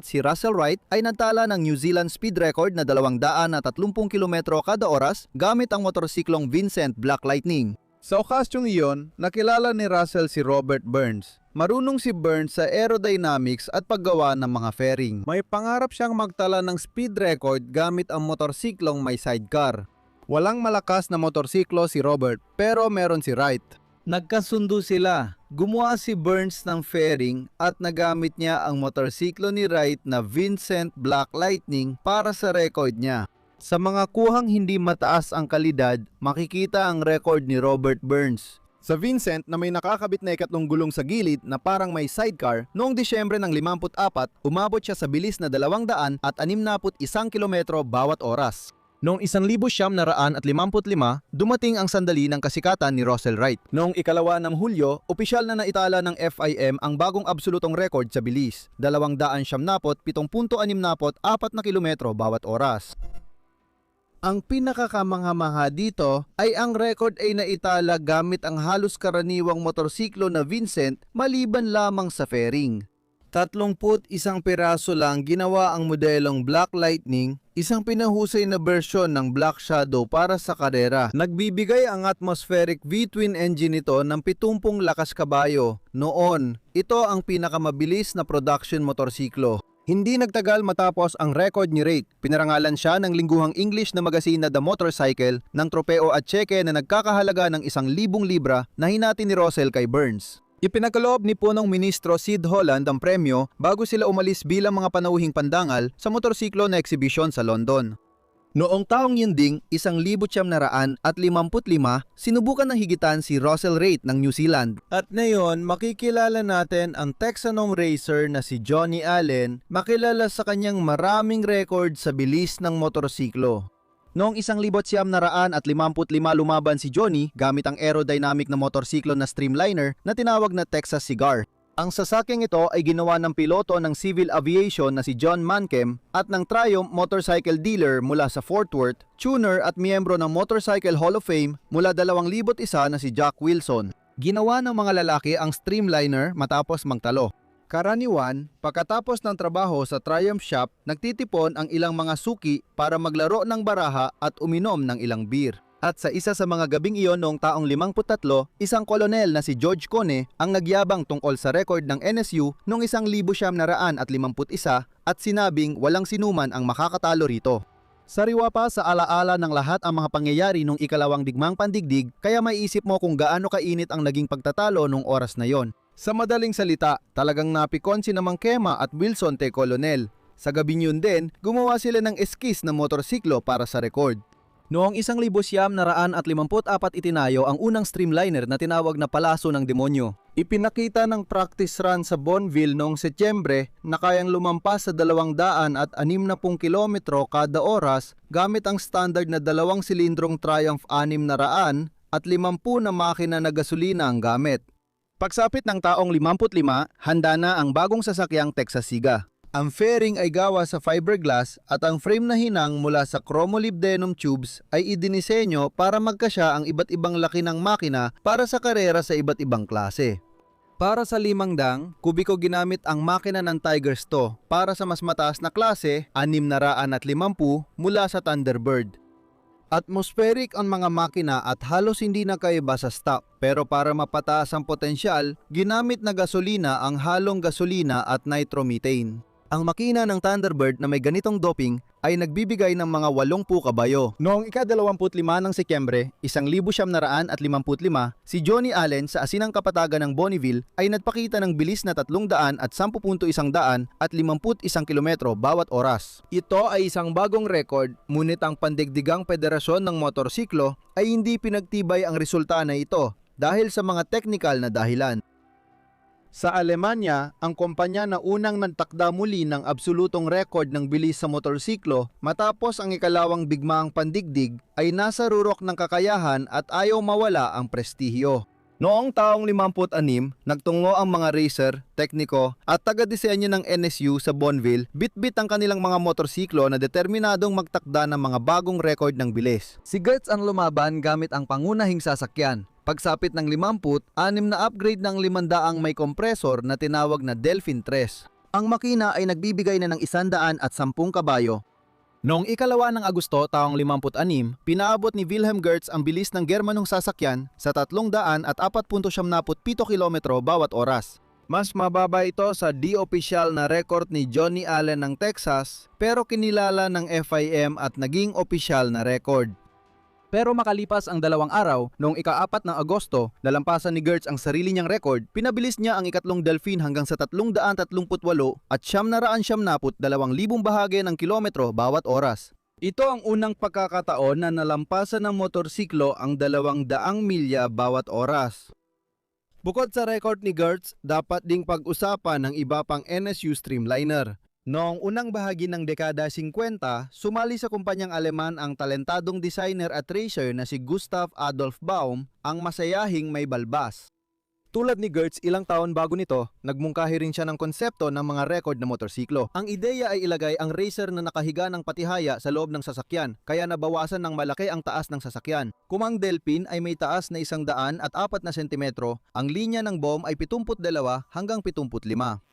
si Russell Wright ay nagtala ng New Zealand speed record na 230 km kada oras gamit ang motorsiklong Vincent Black Lightning. Sa okasyong iyon, nakilala ni Russell si Robert Burns. Marunong si Burns sa aerodynamics at paggawa ng mga fairing. May pangarap siyang magtala ng speed record gamit ang motorsiklong may sidecar. Walang malakas na motorsiklo si Robert pero meron si Wright. Nagkasundo sila. Gumawa si Burns ng fairing at nagamit niya ang motorsiklo ni Wright na Vincent Black Lightning para sa record niya. Sa mga kuhang hindi mataas ang kalidad, makikita ang record ni Robert Burns. Sa Vincent na may nakakabit na ikatlong gulong sa gilid na parang may sidecar, noong Disyembre ng 54, umabot siya sa bilis na 261 kilometro bawat oras. Noong 1955, dumating ang sandali ng kasikatan ni Russell Wright. Noong ikalawa ng Hulyo, opisyal na naitala ng FIM ang bagong absolutong record sa bilis, 270.764 na kilometro bawat oras. Ang pinakakamangha-mangha dito ay ang record ay naitala gamit ang halos karaniwang motorsiklo na Vincent maliban lamang sa fairing. 31 piraso lang ginawa ang modelong Black Lightning, isang pinahusay na bersyon ng Black Shadow para sa karera. Nagbibigay ang atmospheric V-twin engine nito ng 70 lakas kabayo. Noon, ito ang pinakamabilis na production motorsiklo. Hindi nagtagal matapos ang record ni Wright. Pinarangalan siya ng lingguhang English na magazine na The Motorcycle ng tropeo at tseke na nagkakahalaga ng 1,000 libra na hinati ni Russell kay Burns. Ipinakaloob ni punong ministro Sid Holland ang premyo bago sila umalis bilang mga panauhing pandangal sa motorsiklo na exhibition sa London. Noong taong yun ding 1955, sinubukan ng higitan si Russell Wright ng New Zealand. At ngayon, makikilala natin ang Texanong racer na si Johnny Allen, makilala sa kanyang maraming record sa bilis ng motorsiklo. Noong 1955 lumaban si Johnny gamit ang aerodynamic na motorsiklo na Streamliner na tinawag na Texas Cigar. Ang sasakyang ito ay ginawa ng piloto ng civil aviation na si John Mankem at ng Triumph motorcycle dealer mula sa Fort Worth, tuner at miyembro ng Motorcycle Hall of Fame mula 2001 na si Jack Wilson. Ginawa ng mga lalaki ang Streamliner matapos magtalo. Karaniwan, pagkatapos ng trabaho sa Triumph shop, nagtitipon ang ilang mga suki para maglaro ng baraha at uminom ng ilang beer. At sa isa sa mga gabing iyon noong taong 53, isang kolonel na si George Cone ang nagyabang tungkol sa record ng NSU noong 1951 at sinabing walang sinuman ang makakatalo rito. Sariwa pa sa alaala ng lahat ang mga pangyayari nung ikalawang digmang pandigdig, kaya may isip mo kung gaano kainit ang naging pagtatalo nung oras na yon. Sa madaling salita, talagang napikon si Mang Kema at Wilson T. Colonel. Sa gabi yun din, gumawa sila ng eskis na motorsiklo para sa record. Noong 1954 itinayo ang unang Streamliner na tinawag na Palaso ng Demonyo. Ipinakita ng practice run sa Bonneville noong Setyembre na kayang lumampas sa 260 kilometro kada oras gamit ang standard na 2 silindrong Triumph 600 at 50 na makina na gasolina ang gamit. Pagsapit ng taong 55, handa na ang bagong sasakyang Texas Siga. Ang fairing ay gawa sa fiberglass at ang frame na hinang mula sa chromolybdenum tubes ay idinisenyo para magkasya ang iba't ibang laki ng makina para sa karera sa iba't ibang klase. Para sa 500 kubiko ginamit ang makina ng Tigers to. Para sa mas mataas na klase, 650 mula sa Thunderbird. Atmospheric ang mga makina at halos hindi na kaiba sa stock. Pero para mapataas ang potensyal, ginamit na gasolina ang halong gasolina at nitromethane. Ang makina ng Thunderbird na may ganitong doping ay nagbibigay ng mga 80 kabayo. Noong ika-25 ng Setyembre, 1955, si Johnny Allen sa asinang kapatagan ng Bonneville ay nagpakita ng bilis na 310.1 at 51 kilometro bawat oras. Ito ay isang bagong record, ngunit ang Pandigdigang Federasyon ng Motorsiklo ay hindi pinagtibay ang resulta na ito dahil sa mga technical na dahilan. Sa Alemanya, ang kumpanya na unang nagtakda muli ng absolutong record ng bilis sa motorsiklo matapos ang ikalawang bigmaang pandigdig ay nasa rurok ng kakayahan at ayaw mawala ang prestihiyo. Noong taong 56, nagtungo ang mga racer, tekniko at taga-disenyo ng NSU sa Bonneville bitbit ang kanilang mga motorsiklo na determinadong magtakda ng mga bagong record ng bilis. Si Gertz ang lumaban gamit ang pangunahing sasakyan. Pagsapit ng 50, 6 na upgrade ng 500 may kompresor na tinawag na Delphin 3. Ang makina ay nagbibigay na ng 110 kabayo. Noong ikalawa ng Agosto taong 56, pinaabot ni Wilhelm Gertz ang bilis ng Germanong sasakyan sa 347 kilometro bawat oras. Mas mababa ito sa di-opisyal na record ni Johnny Allen ng Texas pero kinilala ng FIM at naging opisyal na record. Pero makalipas ang 2 araw, noong ika-4 ng Agosto, nalampasan ni Gertz ang sarili niyang record, pinabilis niya ang ikatlong Delphin hanggang sa 338 at 772,000 bahagi ng kilometro bawat oras. Ito ang unang pagkakataon na nalampasan ng motorsiklo ang 200 milya bawat oras. Bukod sa record ni Gertz, dapat ding pag-usapan ng iba pang NSU Streamliner. Noong unang bahagi ng dekada 50, sumali sa kumpanyang Aleman ang talentadong designer at racer na si Gustav Adolf Baum, ang masayahing may balbas. Tulad ni Gertz, ilang taon bago nito, nagmungkahi rin siya ng konsepto ng mga record na motorsiklo. Ang ideya ay ilagay ang racer na nakahiga ng patihaya sa loob ng sasakyan, kaya nabawasan ng malaki ang taas ng sasakyan. Kung ang Delphin ay may taas na 104 sentimetro, ang linya ng Baum ay 72 hanggang 75.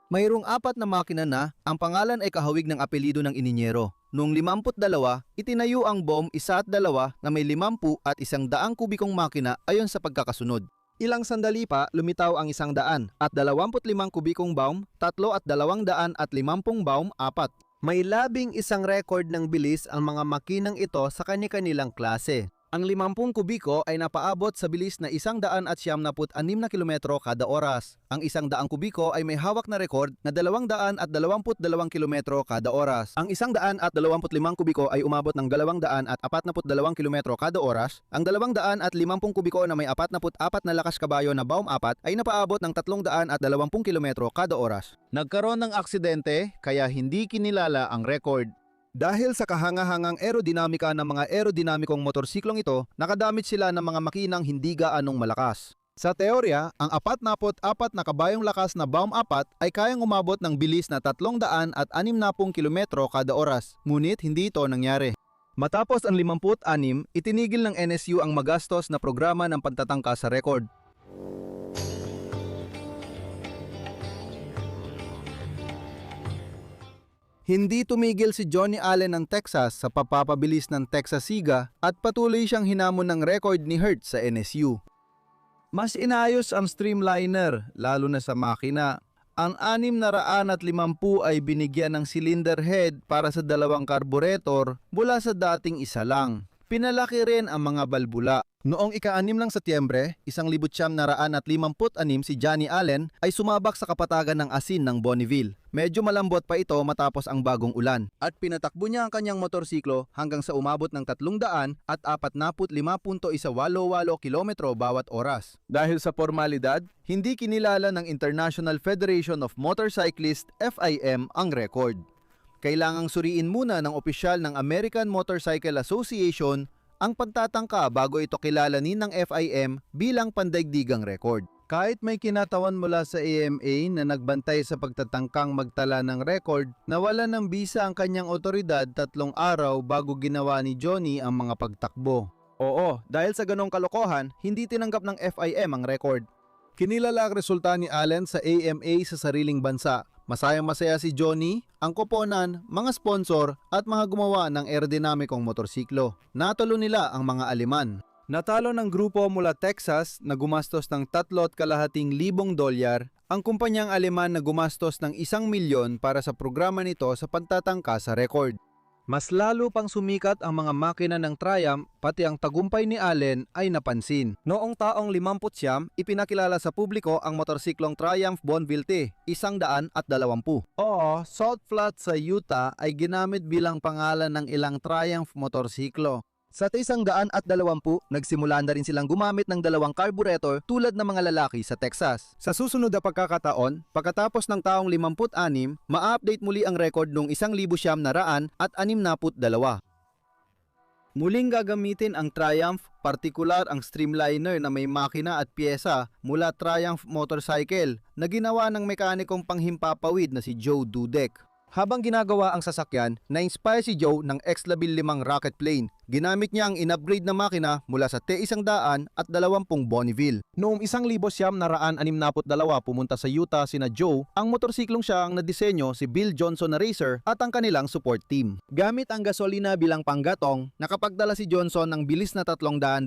Mayroong 4 na makina na, ang pangalan ay kahawig ng apelido ng ininyero. Noong 52, itinayo ang Baum 1 at 2 na may 50 at 100 kubikong makina ayon sa pagkakasunod. Ilang sandali pa, lumitaw ang 100 at 25 kubikong Baum, 3 at 250 Baum, 4. May 11 record ng bilis ang mga makinang ito sa kani-kanilang klase. Ang 50 kubiko ay napaabot sa bilis na 176 na kilometro kada oras. Ang 100 kubiko ay may hawak na record na 222 kilometro kada oras. Ang 125 kubiko ay umabot ng 242 kilometro kada oras. Ang 250 kubiko na may 44 na lakas kabayo na Baum 4 ay napaabot ng 320 kilometro kada oras. Nagkaroon ng aksidente kaya hindi kinilala ang record. Dahil sa kahangahangang aerodinamika ng mga aerodinamikong motorsiklong ito, nakadamit sila ng mga makinang hindi gaanong malakas. Sa teorya, ang 44 na kabayong lakas na Baum 4 ay kayang umabot ng bilis na 360 kilometro kada oras, ngunit hindi ito nangyari. Matapos ang 56, itinigil ng NSU ang magastos na programa ng pagtatangka sa record. Hindi tumigil si Johnny Allen ng Texas sa papapabilis ng Texas Siga at patuloy siyang hinamon ng record ni Hertz sa NSU. Mas inayos ang Streamliner, lalo na sa makina. Ang 650 ay binigyan ng cylinder head para sa 2 carburetor mula sa dating isa lang. Pinalaki rin ang mga balbula. Noong ika-6 ng Setyembre, 1956 si Johnny Allen ay sumabak sa kapatagan ng asin ng Bonneville. Medyo malambot pa ito matapos ang bagong ulan at pinatakbo niya ang kanyang motorsiklo hanggang sa umabot ng 345.188 kilometro bawat oras. Dahil sa formalidad, hindi kinilala ng International Federation of Motorcyclists FIM ang record. Kailangang suriin muna ng opisyal ng American Motorcycle Association ang pagtatangka bago ito kilalanin ng FIM bilang pandaigdigang record. Kahit may kinatawan mula sa AMA na nagbantay sa pagtatangkang magtala ng record, nawala ng bisa ang kanyang otoridad 3 araw bago ginawa ni Johnny ang mga pagtakbo. Oo, dahil sa ganong kalokohan, hindi tinanggap ng FIM ang record. Kinilala ang resulta ni Allen sa AMA sa sariling bansa. Masayang-masaya si Johnny, ang koponan, mga sponsor at mga gumawa ng aerodinamikong motorsiklo. Natalo nila ang mga Aleman. Natalo ng grupo mula Texas na gumastos ng $3,250,000 ang kumpanyang Aleman na gumastos ng 1 milyon para sa programa nito sa pagtatangka sa record. Mas lalo pang sumikat ang mga makina ng Triumph, pati ang tagumpay ni Allen ay napansin. Noong taong 50, ipinakilala sa publiko ang motorsiklong Triumph Bonneville T, 120. Oo, Salt Flats sa Utah ay ginamit bilang pangalan ng ilang Triumph motorsiklo. Sa 120, nagsimula na rin silang gumamit ng 2 carburetor tulad ng mga lalaki sa Texas. Sa susunod na pagkakataon, pagkatapos ng taong 56, ma-update muli ang record noong 1,962. Muling gagamitin ang Triumph, partikular ang Streamliner na may makina at pyesa mula Triumph Motorcycle na ginawa ng mekanikong panghimpapawid na si Joe Dudek. Habang ginagawa ang sasakyan, na-inspire si Joe ng X-15 rocket plane. Ginamit niya ang in-upgrade na makina mula sa T120 Bonneville. Noong 1962 pumunta sa Utah sina Joe, ang motorsiklong siya ang nadisenyo si Bill Johnson na racer at ang kanilang support team. Gamit ang gasolina bilang panggatong, nakapagdala si Johnson ng bilis na 329.9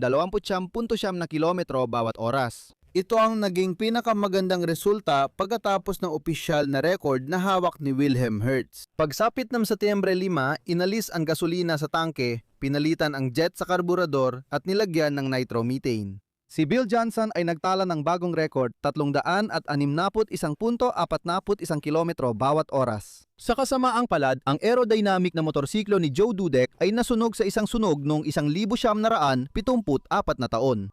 na kilometro bawat oras. Ito ang naging pinakamagandang resulta pagkatapos ng opisyal na record na hawak ni Wilhelm Hertz. Pagsapit ng Setyembre 5, inalis ang gasolina sa tangke, pinalitan ang jet sa karburador at nilagyan ng nitromethane. Si Bill Johnson ay nagtala ng bagong record, 361.41 kilometro bawat oras. Sa kasamaang palad, ang aerodynamic na motorsiklo ni Joe Dudek ay nasunog sa isang sunog noong 1974 na taon.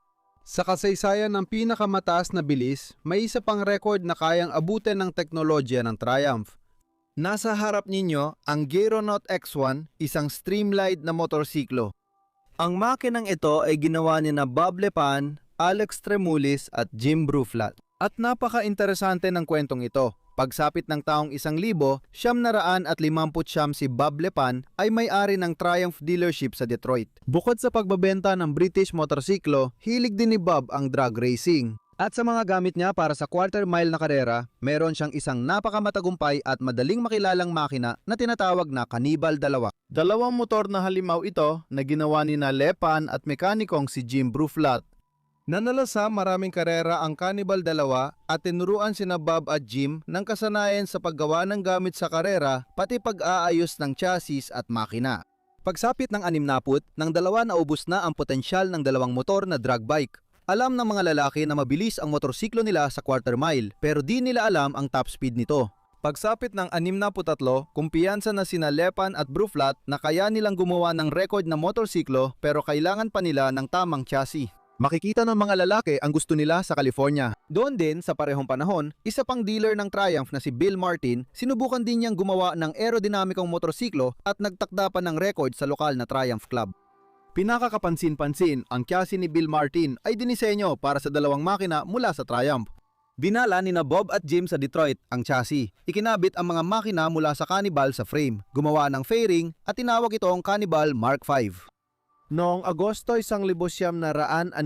Sa kasaysayan ng pinakamataas na bilis, may isa pang record na kayang abutin ng teknolohiya ng Triumph. Nasa harap ninyo ang Gyronaut X1, isang streamlined na motorsiklo. Ang makinang ito ay ginawa ni na Bob Lepan, Alex Tremulis at Jim Bruflat. At napaka-interesante ng kwentong ito. Pagsapit ng taong 1,959 si Bob Lepan ay may-ari ng Triumph dealership sa Detroit. Bukod sa pagbabenta ng British motorsiklo, hilig din ni Bob ang drag racing. At sa mga gamit niya para sa quarter-mile na karera, meron siyang isang napakamatagumpay at madaling makilalang makina na tinatawag na Cannibal 2. Dalawang motor na halimaw ito na ginawa ni na Lepan at mekanikong si Jim Bruflat. Nanalo sa maraming karera ang Cannibal 2 at tinuruan sina Bob at Jim ng kasanayan sa paggawa ng gamit sa karera pati pag-aayos ng chassis at makina. Pagsapit ng 60, ng dalawa naubos na ang potensyal ng dalawang motor na drag bike. Alam ng mga lalaki na mabilis ang motorsiklo nila sa quarter mile pero di nila alam ang top speed nito. Pagsapit ng 63, kumpiyansa na sina Lepan at Bruflat na kaya nilang gumawa ng record na motorsiklo pero kailangan pa nila ng tamang chassis. Makikita ng mga lalaki ang gusto nila sa California. Doon din, sa parehong panahon, isa pang dealer ng Triumph na si Bill Martin, sinubukan din niyang gumawa ng aerodinamikong motorsiklo at nagtakda pa ng record sa lokal na Triumph Club. Pinakakapansin-pansin, ang chassis ni Bill Martin ay dinisenyo para sa dalawang makina mula sa Triumph. Dinala ni na Bob at Jim sa Detroit ang chassis. Ikinabit ang mga makina mula sa Cannibal sa frame, gumawa ng fairing at tinawag itong Cannibal Mark V. Noong Agosto 1963,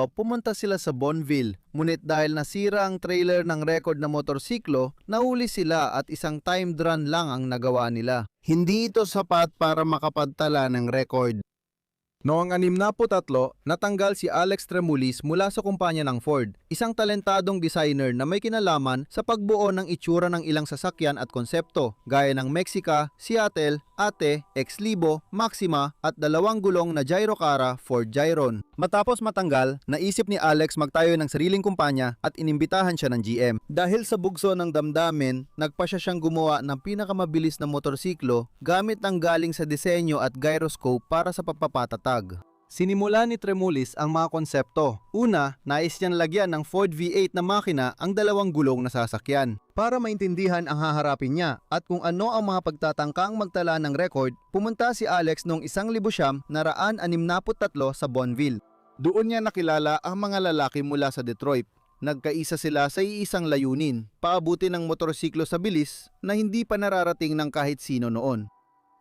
pumunta sila sa Bonneville. Ngunit dahil nasira ang trailer ng record na motorsiklo, nahuli sila at isang timed run lang ang nagawa nila. Hindi ito sapat para makapagtala ng record. Noong 63, natanggal si Alex Tremulis mula sa kumpanya ng Ford, isang talentadong designer na may kinalaman sa pagbuo ng itsura ng ilang sasakyan at konsepto, gaya ng Mexica, Seattle, Ate, X-Libo, Maxima at 2 gulong na Gyrocara Ford Gyron. Matapos matanggal, naisip ni Alex magtayo ng sariling kumpanya at inimbitahan siya ng GM. Dahil sa bugso ng damdamin, nagpa siya siyang gumawa ng pinakamabilis na motorsiklo gamit ang galing sa disenyo at gyroscope para sa pagpapatatag. Sinimula ni Tremulis ang mga konsepto. Una, nais niyang lagyan ng Ford V8 na makina ang 2 gulong na sasakyan. Para maintindihan ang haharapin niya at kung ano ang mga pagtatangkang magtala ng record, pumunta si Alex noong 1963 sa Bonneville. Doon niya nakilala ang mga lalaki mula sa Detroit. Nagkaisa sila sa iisang layunin, paabuti ng motorsiklo sa bilis na hindi pa nararating ng kahit sino noon.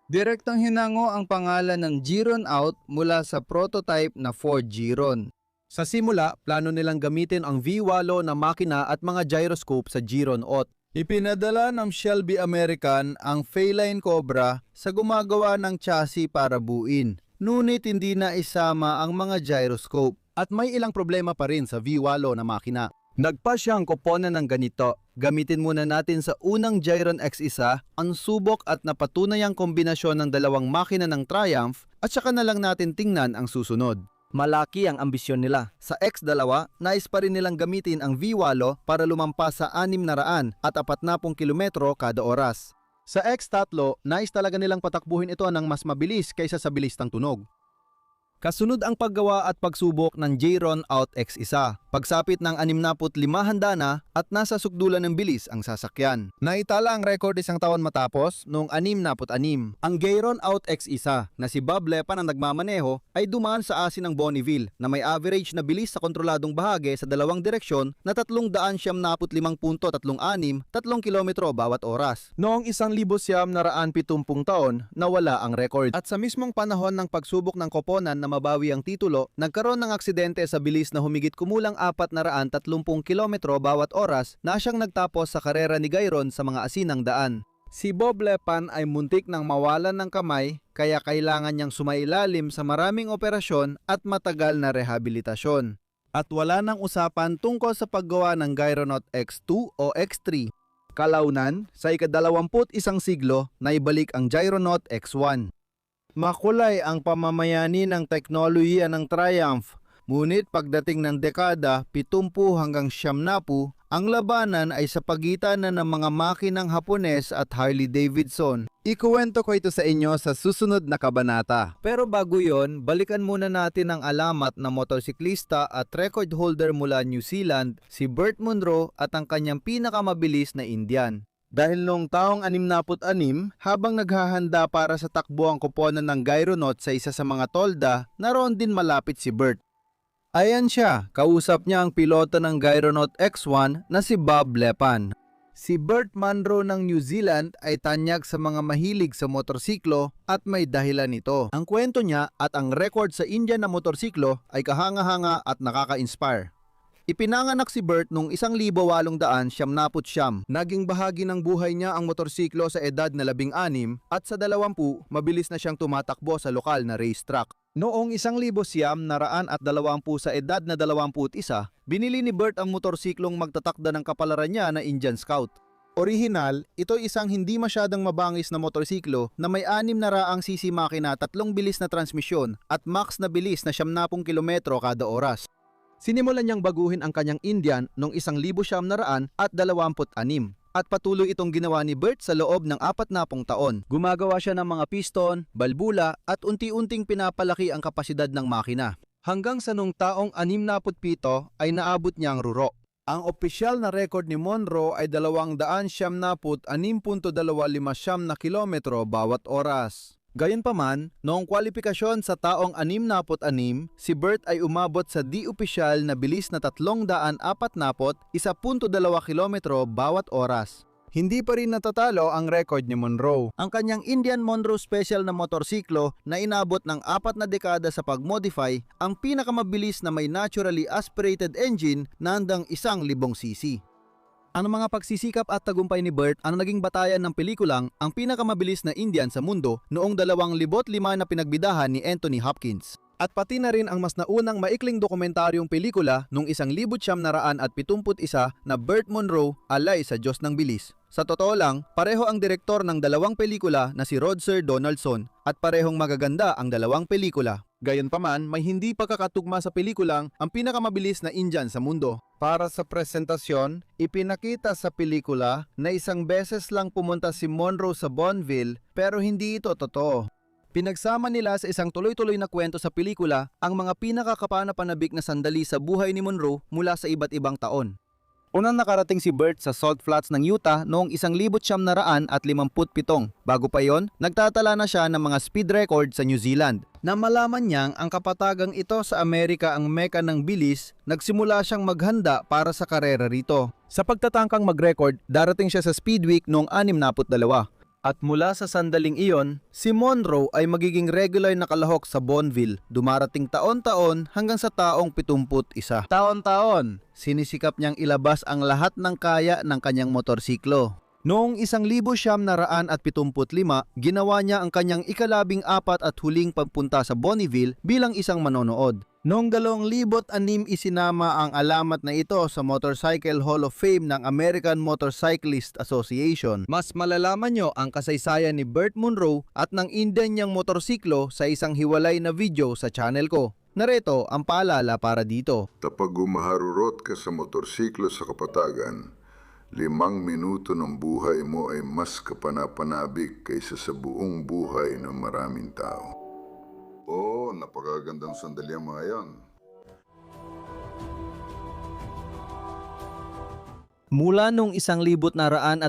Direktang hinango ang pangalan ng Giron Out mula sa prototype na Ford Giron. Sa simula, plano nilang gamitin ang V8 na makina at mga gyroscope sa Giron Out. Ipinadala ng Shelby American ang Feline Cobra sa gumagawa ng chassis para buuin. Ngunit hindi na isama ang mga gyroscope at may ilang problema pa rin sa V8 na makina. Nagpa siyang koponan ng ganito. Gamitin muna natin sa unang Giron X1 ang subok at napatunayang kombinasyon ng dalawang makina ng Triumph at saka na lang natin tingnan ang susunod. Malaki ang ambisyon nila. Sa X2, nais pa rin nilang gamitin ang V8 para lumampas sa 600 at 40 kilometro kada oras. Sa X3, nais talaga nilang patakbuhin ito ng mas mabilis kaysa sa bilis ng tunog. Kasunod ang paggawa at pagsubok ng Giron Out X1. Pagsapit ng 65 handana at nasa sukdulan ng bilis ang sasakyan. Naitala ang record isang taon matapos noong 66. Ang Giron Out X1 na si Bob Lepan ang nagmamaneho ay dumaan sa asin ng Bonneville na may average na bilis sa kontroladong bahagi sa dalawang direksyon na 375.36 kilometro bawat oras. Noong 1970 taon, nawala ang record. At sa mismong panahon ng pagsubok ng koponan na mabawi ang titulo, nagkaroon ng aksidente sa bilis na humigit kumulang 430 kilometro bawat oras na siyang nagtapos sa karera ni Giron sa mga asinang daan. Si Bob Lepan ay muntik nang mawalan ng kamay kaya kailangan niyang sumailalim sa maraming operasyon at matagal na rehabilitasyon. At wala nang usapan tungkol sa paggawa ng Gironaut X2 o X3. Kalaunan, sa ika-21 siglo, naibalik ang Gironaut X1. Makulay ang pamamayani ng teknolohiya ng Triumph, ngunit pagdating ng dekada 70 hanggang 90, ang labanan ay sa pagitan na ng mga makinang Hapones at Harley Davidson. Ikuwento ko ito sa inyo sa susunod na kabanata. Pero bago yon, balikan muna natin ang alamat na motorsiklista at record holder mula New Zealand, si Bert Munro at ang kanyang pinakamabilis na Indian. Dahil noong taong 66, habang naghahanda para sa takbo ang koponan ng Gironaut sa isa sa mga tolda, naroon din malapit si Bert. Ayan siya, kausap niya ang piloto ng Gironaut X1 na si Bob Lepan. Si Bert Munro ng New Zealand ay tanyag sa mga mahilig sa motorsiklo at may dahilan nito. Ang kwento niya at ang record sa India na motorsiklo ay kahanga-hanga at nakaka-inspire. Ipinanganak si Bert noong 1879. Naging bahagi ng buhay niya ang motorsiklo sa edad na 16 at sa 20, mabilis na siyang tumatakbo sa lokal na racetrack. Noong 1920 sa edad na 21, binili ni Bert ang motorsiklong magtatakda ng kapalaran niya na Indian Scout. Orihinal, ito isang hindi masyadang mabangis na motorsiklo na may 600cc makina, 3 bilis na transmisyon at max na bilis na 70 kilometro kada oras. Sinimulan niyang baguhin ang kanyang Indian noong 1926 at patuloy itong ginawa ni Bert sa loob ng 40 taon. Gumagawa siya ng mga piston, balbula at unti-unting pinapalaki ang kapasidad ng makina. Hanggang sa noong taong 67 ay naabot niya ang ruro. Ang opisyal na record ni Munro ay 276.25 na kilometro bawat oras. Gayunpaman, noong kwalifikasyon sa taong 66, si Bert ay umabot sa di-opisyal na bilis na 340.1.2 kilometro bawat oras. Hindi pa rin natatalo ang record ni Munro. Ang kanyang Indian Munro Special na motorsiklo na inabot ng 4 na dekada sa pag-modify, ang pinakamabilis na may naturally aspirated engine na hanggang 1,000 cc. Ang mga pagsisikap at tagumpay ni Bert ang naging batayan ng pelikulang ang pinakamabilis na Indian sa mundo noong 2005 na pinagbidahan ni Anthony Hopkins. At pati na rin ang mas naunang maikling dokumentaryong pelikula noong 1971 na Bert Munro, Alay sa Diyos ng Bilis. Sa totoo lang, pareho ang direktor ng dalawang pelikula na si Roger Donaldson at parehong magaganda ang dalawang pelikula. Gayunpaman, may hindi pagkakatugma sa pelikulang ang pinakamabilis na Indian sa mundo. Para sa presentasyon, ipinakita sa pelikula na isang beses lang pumunta si Munro sa Bonneville pero hindi ito totoo. Pinagsama nila sa isang tuloy-tuloy na kwento sa pelikula ang mga pinakakapanapanabik na sandali sa buhay ni Munro mula sa iba't ibang taon. Unang nakarating si Bert sa Salt Flats ng Utah noong 1957. Bago pa yon, nagtatala na siya ng mga speed record sa New Zealand. Namalaman niyang ang kapatagang ito sa Amerika ang meka ng bilis, nagsimula siyang maghanda para sa karera rito. Sa pagtatangkang mag-record, darating siya sa Speed Week noong 62. At mula sa sandaling iyon, si Monroe ay magiging regular na kalahok sa Bonneville, dumarating taon-taon hanggang sa taong 71. Taon-taon, sinisikap niyang ilabas ang lahat ng kaya ng kanyang motorsiklo. Noong 1975, ginawa niya ang kanyang ika-14 at huling pagpunta sa Bonneville bilang isang manonood. Noong 2006, isinama ang alamat na ito sa Motorcycle Hall of Fame ng American Motorcyclist Association. Mas malalaman nyo ang kasaysayan ni Bert Monroe at ng Indian niyang motorsiklo sa isang hiwalay na video sa channel ko. Narito ang paalala para dito. Kapag umaharurot ka sa motorsiklo sa kapatagan, 5 minuto ng buhay mo ay mas kapanapanabik kaysa sa buong buhay ng maraming tao. Oo, napakagandang sandali ang mga yan. Mula noong 1970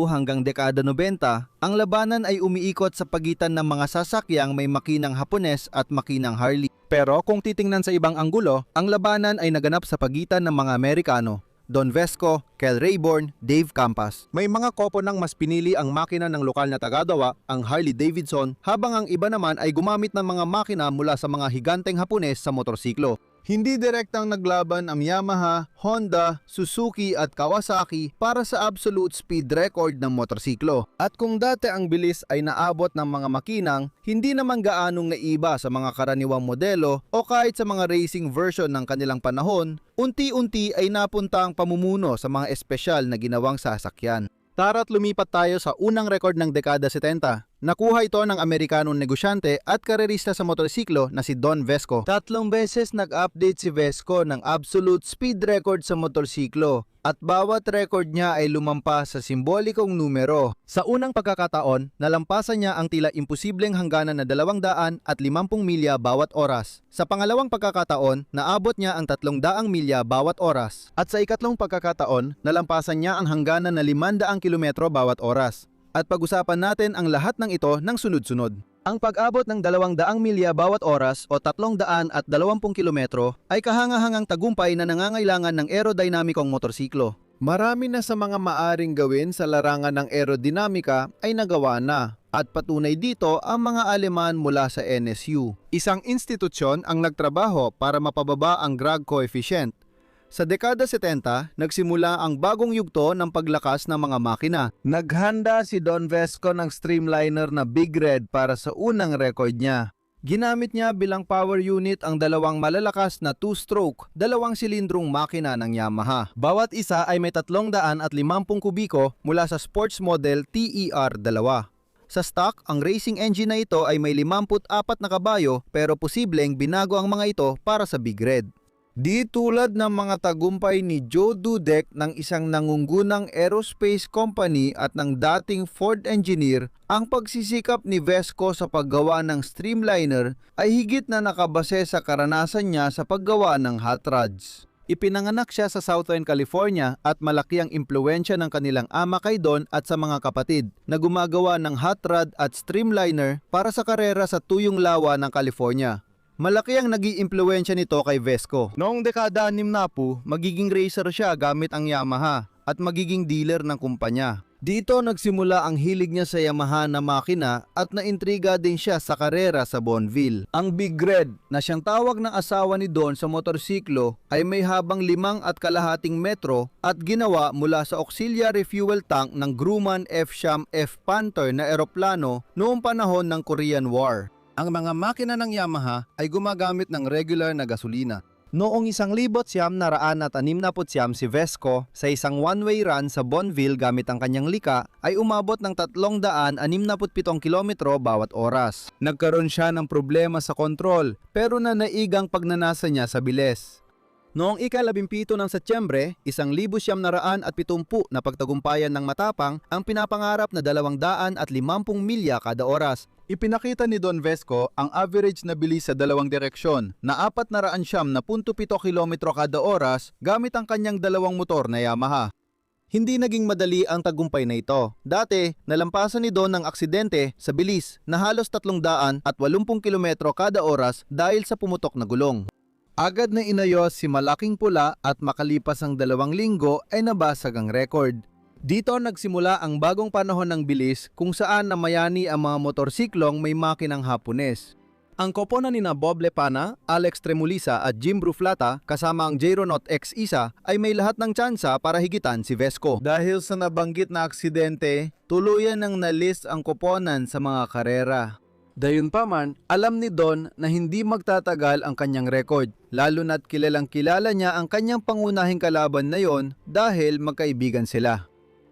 hanggang dekada 90, ang labanan ay umiikot sa pagitan ng mga sasakyang may makinang Hapones at makinang Harley. Pero kung titingnan sa ibang anggulo, ang labanan ay naganap sa pagitan ng mga Amerikano. Don Vesco, Kel Rayborn, Dave Campas. May mga kopo nang mas pinili ang makina ng lokal na tagagawa, ang Harley Davidson, habang ang iba naman ay gumamit ng mga makina mula sa mga higanteng Hapones sa motorsiklo. Hindi direktang naglaban ang Yamaha, Honda, Suzuki at Kawasaki para sa absolute speed record ng motorsiklo. At kung dati ang bilis ay naabot ng mga makinang, hindi naman gaanong naiba sa mga karaniwang modelo o kahit sa mga racing version ng kanilang panahon, unti-unti ay napunta ang pamumuno sa mga espesyal na ginawang sasakyan. Tara't lumipat tayo sa unang record ng dekada 70. Nakuha ito ng Amerikanong negosyante at karerista sa motorsiklo na si Don Vesco. 3 beses nag-update si Vesco ng absolute speed record sa motorsiklo at bawat record niya ay lumampas sa simbolikong numero. Sa unang pagkakataon, nalampasan niya ang tila imposibleng hangganan na 250 milya bawat oras. Sa pangalawang pagkakataon, naabot niya ang 300 milya bawat oras. At sa ikatlong pagkakataon, nalampasan niya ang hangganan na 500 kilometro bawat oras. At pag-usapan natin ang lahat ng ito ng sunod-sunod. Ang pag-abot ng 200 milya bawat oras o 320 kilometro ay kahangahangang tagumpay na nangangailangan ng aerodynamikong motorsiklo. Marami na sa mga maaring gawin sa larangan ng aerodinamika ay nagawa na. At patunay dito ang mga Aleman mula sa NSU. Isang institusyon ang nagtrabaho para mapababa ang drag coefficient. Sa dekada 70, nagsimula ang bagong yugto ng paglakas ng mga makina. Naghanda si Don Vesco ng streamliner na Big Red para sa unang record niya. Ginamit niya bilang power unit ang dalawang malalakas na 2-stroke, 2-silindrong makina ng Yamaha. Bawat isa ay may 350 kubiko mula sa sports model TER-2. Sa stock, ang racing engine na ito ay may 54 na kabayo pero posibleng binago ang mga ito para sa Big Red. Di tulad ng mga tagumpay ni Joe Dudek ng isang nangunggunang aerospace company at ng dating Ford engineer, ang pagsisikap ni Vesco sa paggawa ng streamliner ay higit na nakabase sa karanasan niya sa paggawa ng hot rods. Ipinanganak siya sa Southern California at malaki ang impluwensya ng kanilang ama kay Don at sa mga kapatid na gumagawa ng hot rod at streamliner para sa karera sa tuyong lawa ng California. Malaki ang nag-iimpluwensya nito kay Vesco. Noong dekada 60, magiging racer siya gamit ang Yamaha at magiging dealer ng kumpanya. Dito nagsimula ang hilig niya sa Yamaha na makina at naintriga din siya sa karera sa Bonneville. Ang Big Red, na siyang tawag ng asawa ni Don sa motorsiklo, ay may habang 5.5 metro at ginawa mula sa auxiliary fuel tank ng Grumman F-Sham F Panther na eroplano noong panahon ng Korean War. Ang mga makina ng Yamaha ay gumagamit ng regular na gasolina. Noong 1969 si Vesco sa isang one-way run sa Bonneville gamit ang kanyang lika ay umabot ng 367 kilometro bawat oras. Nagkaroon siya ng problema sa kontrol pero nanaigang pagnanasa niya sa bilis. Noong ika-17 ng Setyembre, 1970 na pagtagumpayan ng matapang ang pinapangarap na 250 milya kada oras. Ipinakita ni Don Vesco ang average na bilis sa dalawang direksyon na 407.7 kilometro kada oras gamit ang kanyang dalawang motor na Yamaha. Hindi naging madali ang tagumpay na ito. Dati, nalampasan ni Don ang aksidente sa bilis na halos 380 kilometro kada oras dahil sa pumutok na gulong. Agad na inayos si Malaking Pula at makalipas ang 2 linggo ay nabasag ang record. Dito nagsimula ang bagong panahon ng bilis kung saan namayani ang mga motorsiklong may makinang Hapones. Ang koponan ni Bob Lepana, Alex Tremulisa at Jim Bruflata kasama ang J-Renault X Isa ay may lahat ng tsansa para higitan si Vesco. Dahil sa nabanggit na aksidente, tuluyan nang nalis ang koponan sa mga karera. Dayunpaman, alam ni Don na hindi magtatagal ang kanyang record, lalo na't kilalang kilala niya ang kanyang pangunahing kalaban na yon dahil magkaibigan sila.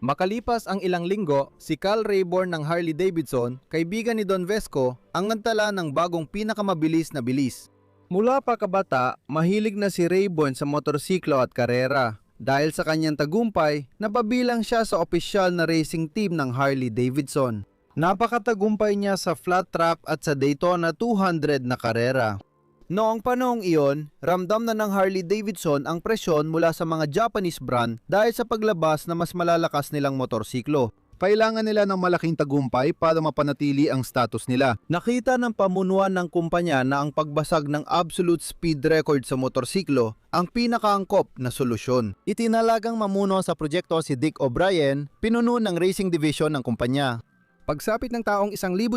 Makalipas ang ilang linggo, si Cal Rayborn ng Harley Davidson, kaibigan ni Don Vesco, ang nagtala ng bagong pinakamabilis na bilis. Mula pa kabata, mahilig na si Rayborn sa motorsiklo at karera. Dahil sa kanyang tagumpay, napabilang siya sa opisyal na racing team ng Harley Davidson. Napakatagumpay niya sa flat track at sa Daytona 200 na karera. Noong panahong iyon, ramdam na ng Harley Davidson ang presyon mula sa mga Japanese brand dahil sa paglabas na mas malalakas nilang motorsiklo. Kailangan nila ng malaking tagumpay para mapanatili ang status nila. Nakita ng pamunuan ng kumpanya na ang pagbasag ng absolute speed record sa motorsiklo ang pinakaangkop na solusyon. Itinalagang mamuno sa proyekto si Dick O'Brien, pinuno ng racing division ng kumpanya. Pagsapit ng taong 1,970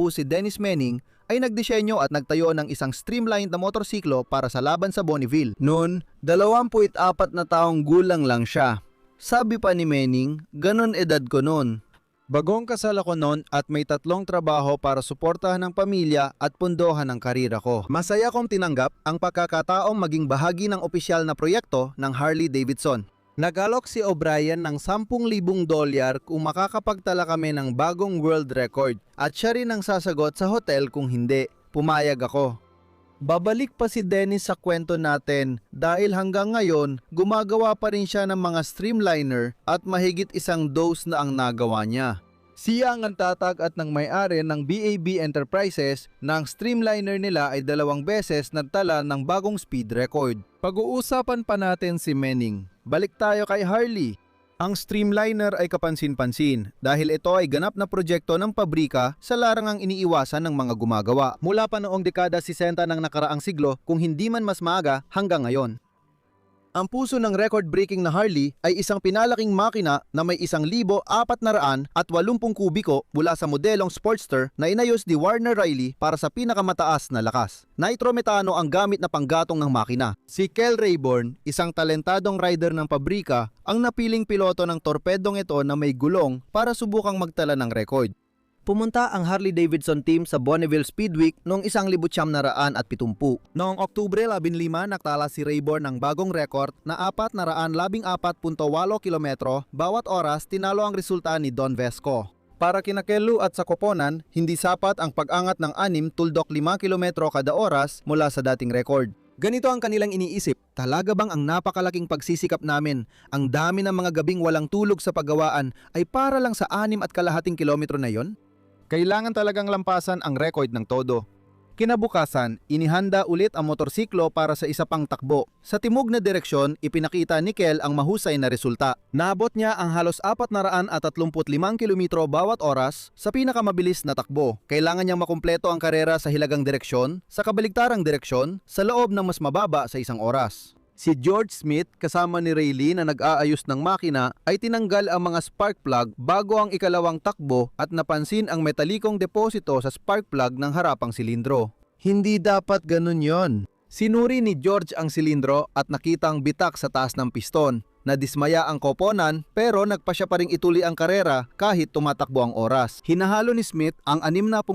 si Dennis Manning ay nagdisenyo at nagtayo ng isang streamlined na motorsiklo para sa laban sa Bonneville. Noon, 24 na taong gulang lang siya. Sabi pa ni Manning, ganon edad ko noon. Bagong kasal ako noon at may 3 trabaho para suportahan ng pamilya at pundohan ang karira ko. Masaya kong tinanggap ang pagkakataong maging bahagi ng opisyal na proyekto ng Harley Davidson. Nagalok si O'Brien ng $10,000 kung makakapagtala kami ng bagong world record at siya rin ang sasagot sa hotel kung hindi. Pumayag ako. Babalik pa si Dennis sa kwento natin dahil hanggang ngayon gumagawa pa rin siya ng mga streamliner at mahigit 1 dose na ang nagawa niya. Siya ang tatag at ng may-ari ng BAB Enterprises na ang streamliner nila ay 2 beses nagtala ng bagong speed record. Pag-uusapan pa natin si Manning. Balik tayo kay Harley. Ang streamliner ay kapansin-pansin dahil ito ay ganap na proyekto ng pabrika sa larangang iniiwasan ng mga gumagawa mula pa noong dekada 60 ng nakaraang siglo kung hindi man mas maaga hanggang ngayon. Ang puso ng record-breaking na Harley ay isang pinalaking makina na may 1,480 kubiko mula sa modelong Sportster na inayos ni Warner Riley para sa pinakamataas na lakas. Nitrometano ang gamit na panggatong ng makina. Si Cal Rayborn, isang talentadong rider ng pabrika, ang napiling piloto ng torpedong ito na may gulong para subukang magtala ng record. Pumunta ang Harley Davidson team sa Bonneville Speed Week noong 1970. Noong Oktubre 15, naktala si Rayborn ng bagong rekord na 414.8 kilometro bawat oras. Tinalo ang resulta ni Don Vesco. Para kina Kelu at sa koponan, hindi sapat ang pag-angat ng 6.5 kilometro kada oras mula sa dating record. Ganito ang kanilang iniisip, talaga bang ang napakalaking pagsisikap namin, ang dami ng mga gabing walang tulog sa paggawaan ay para lang sa 6.5 kilometro na yon? Kailangan talagang lampasan ang record ng todo. Kinabukasan, inihanda ulit ang motorsiklo para sa isa pang takbo. Sa timog na direksyon, ipinakita ni Kel ang mahusay na resulta. Naabot niya ang halos 435 kilometro bawat oras sa pinakamabilis na takbo. Kailangan niyang makumpleto ang karera sa hilagang direksyon, sa kabaligtarang direksyon, sa loob ng mas mababa sa 1 oras. Si George Smith kasama ni Rayleigh na nag-aayos ng makina ay tinanggal ang mga spark plug bago ang ikalawang takbo at napansin ang metalikong deposito sa spark plug ng harapang silindro. Hindi dapat ganun yon. Sinuri ni George ang silindro at nakitang bitak sa taas ng piston. Nadismaya ang koponan pero nagpa siya pa ring ituli ang karera kahit tumatakbo ang oras. Hinahalo ni Smith ang 60%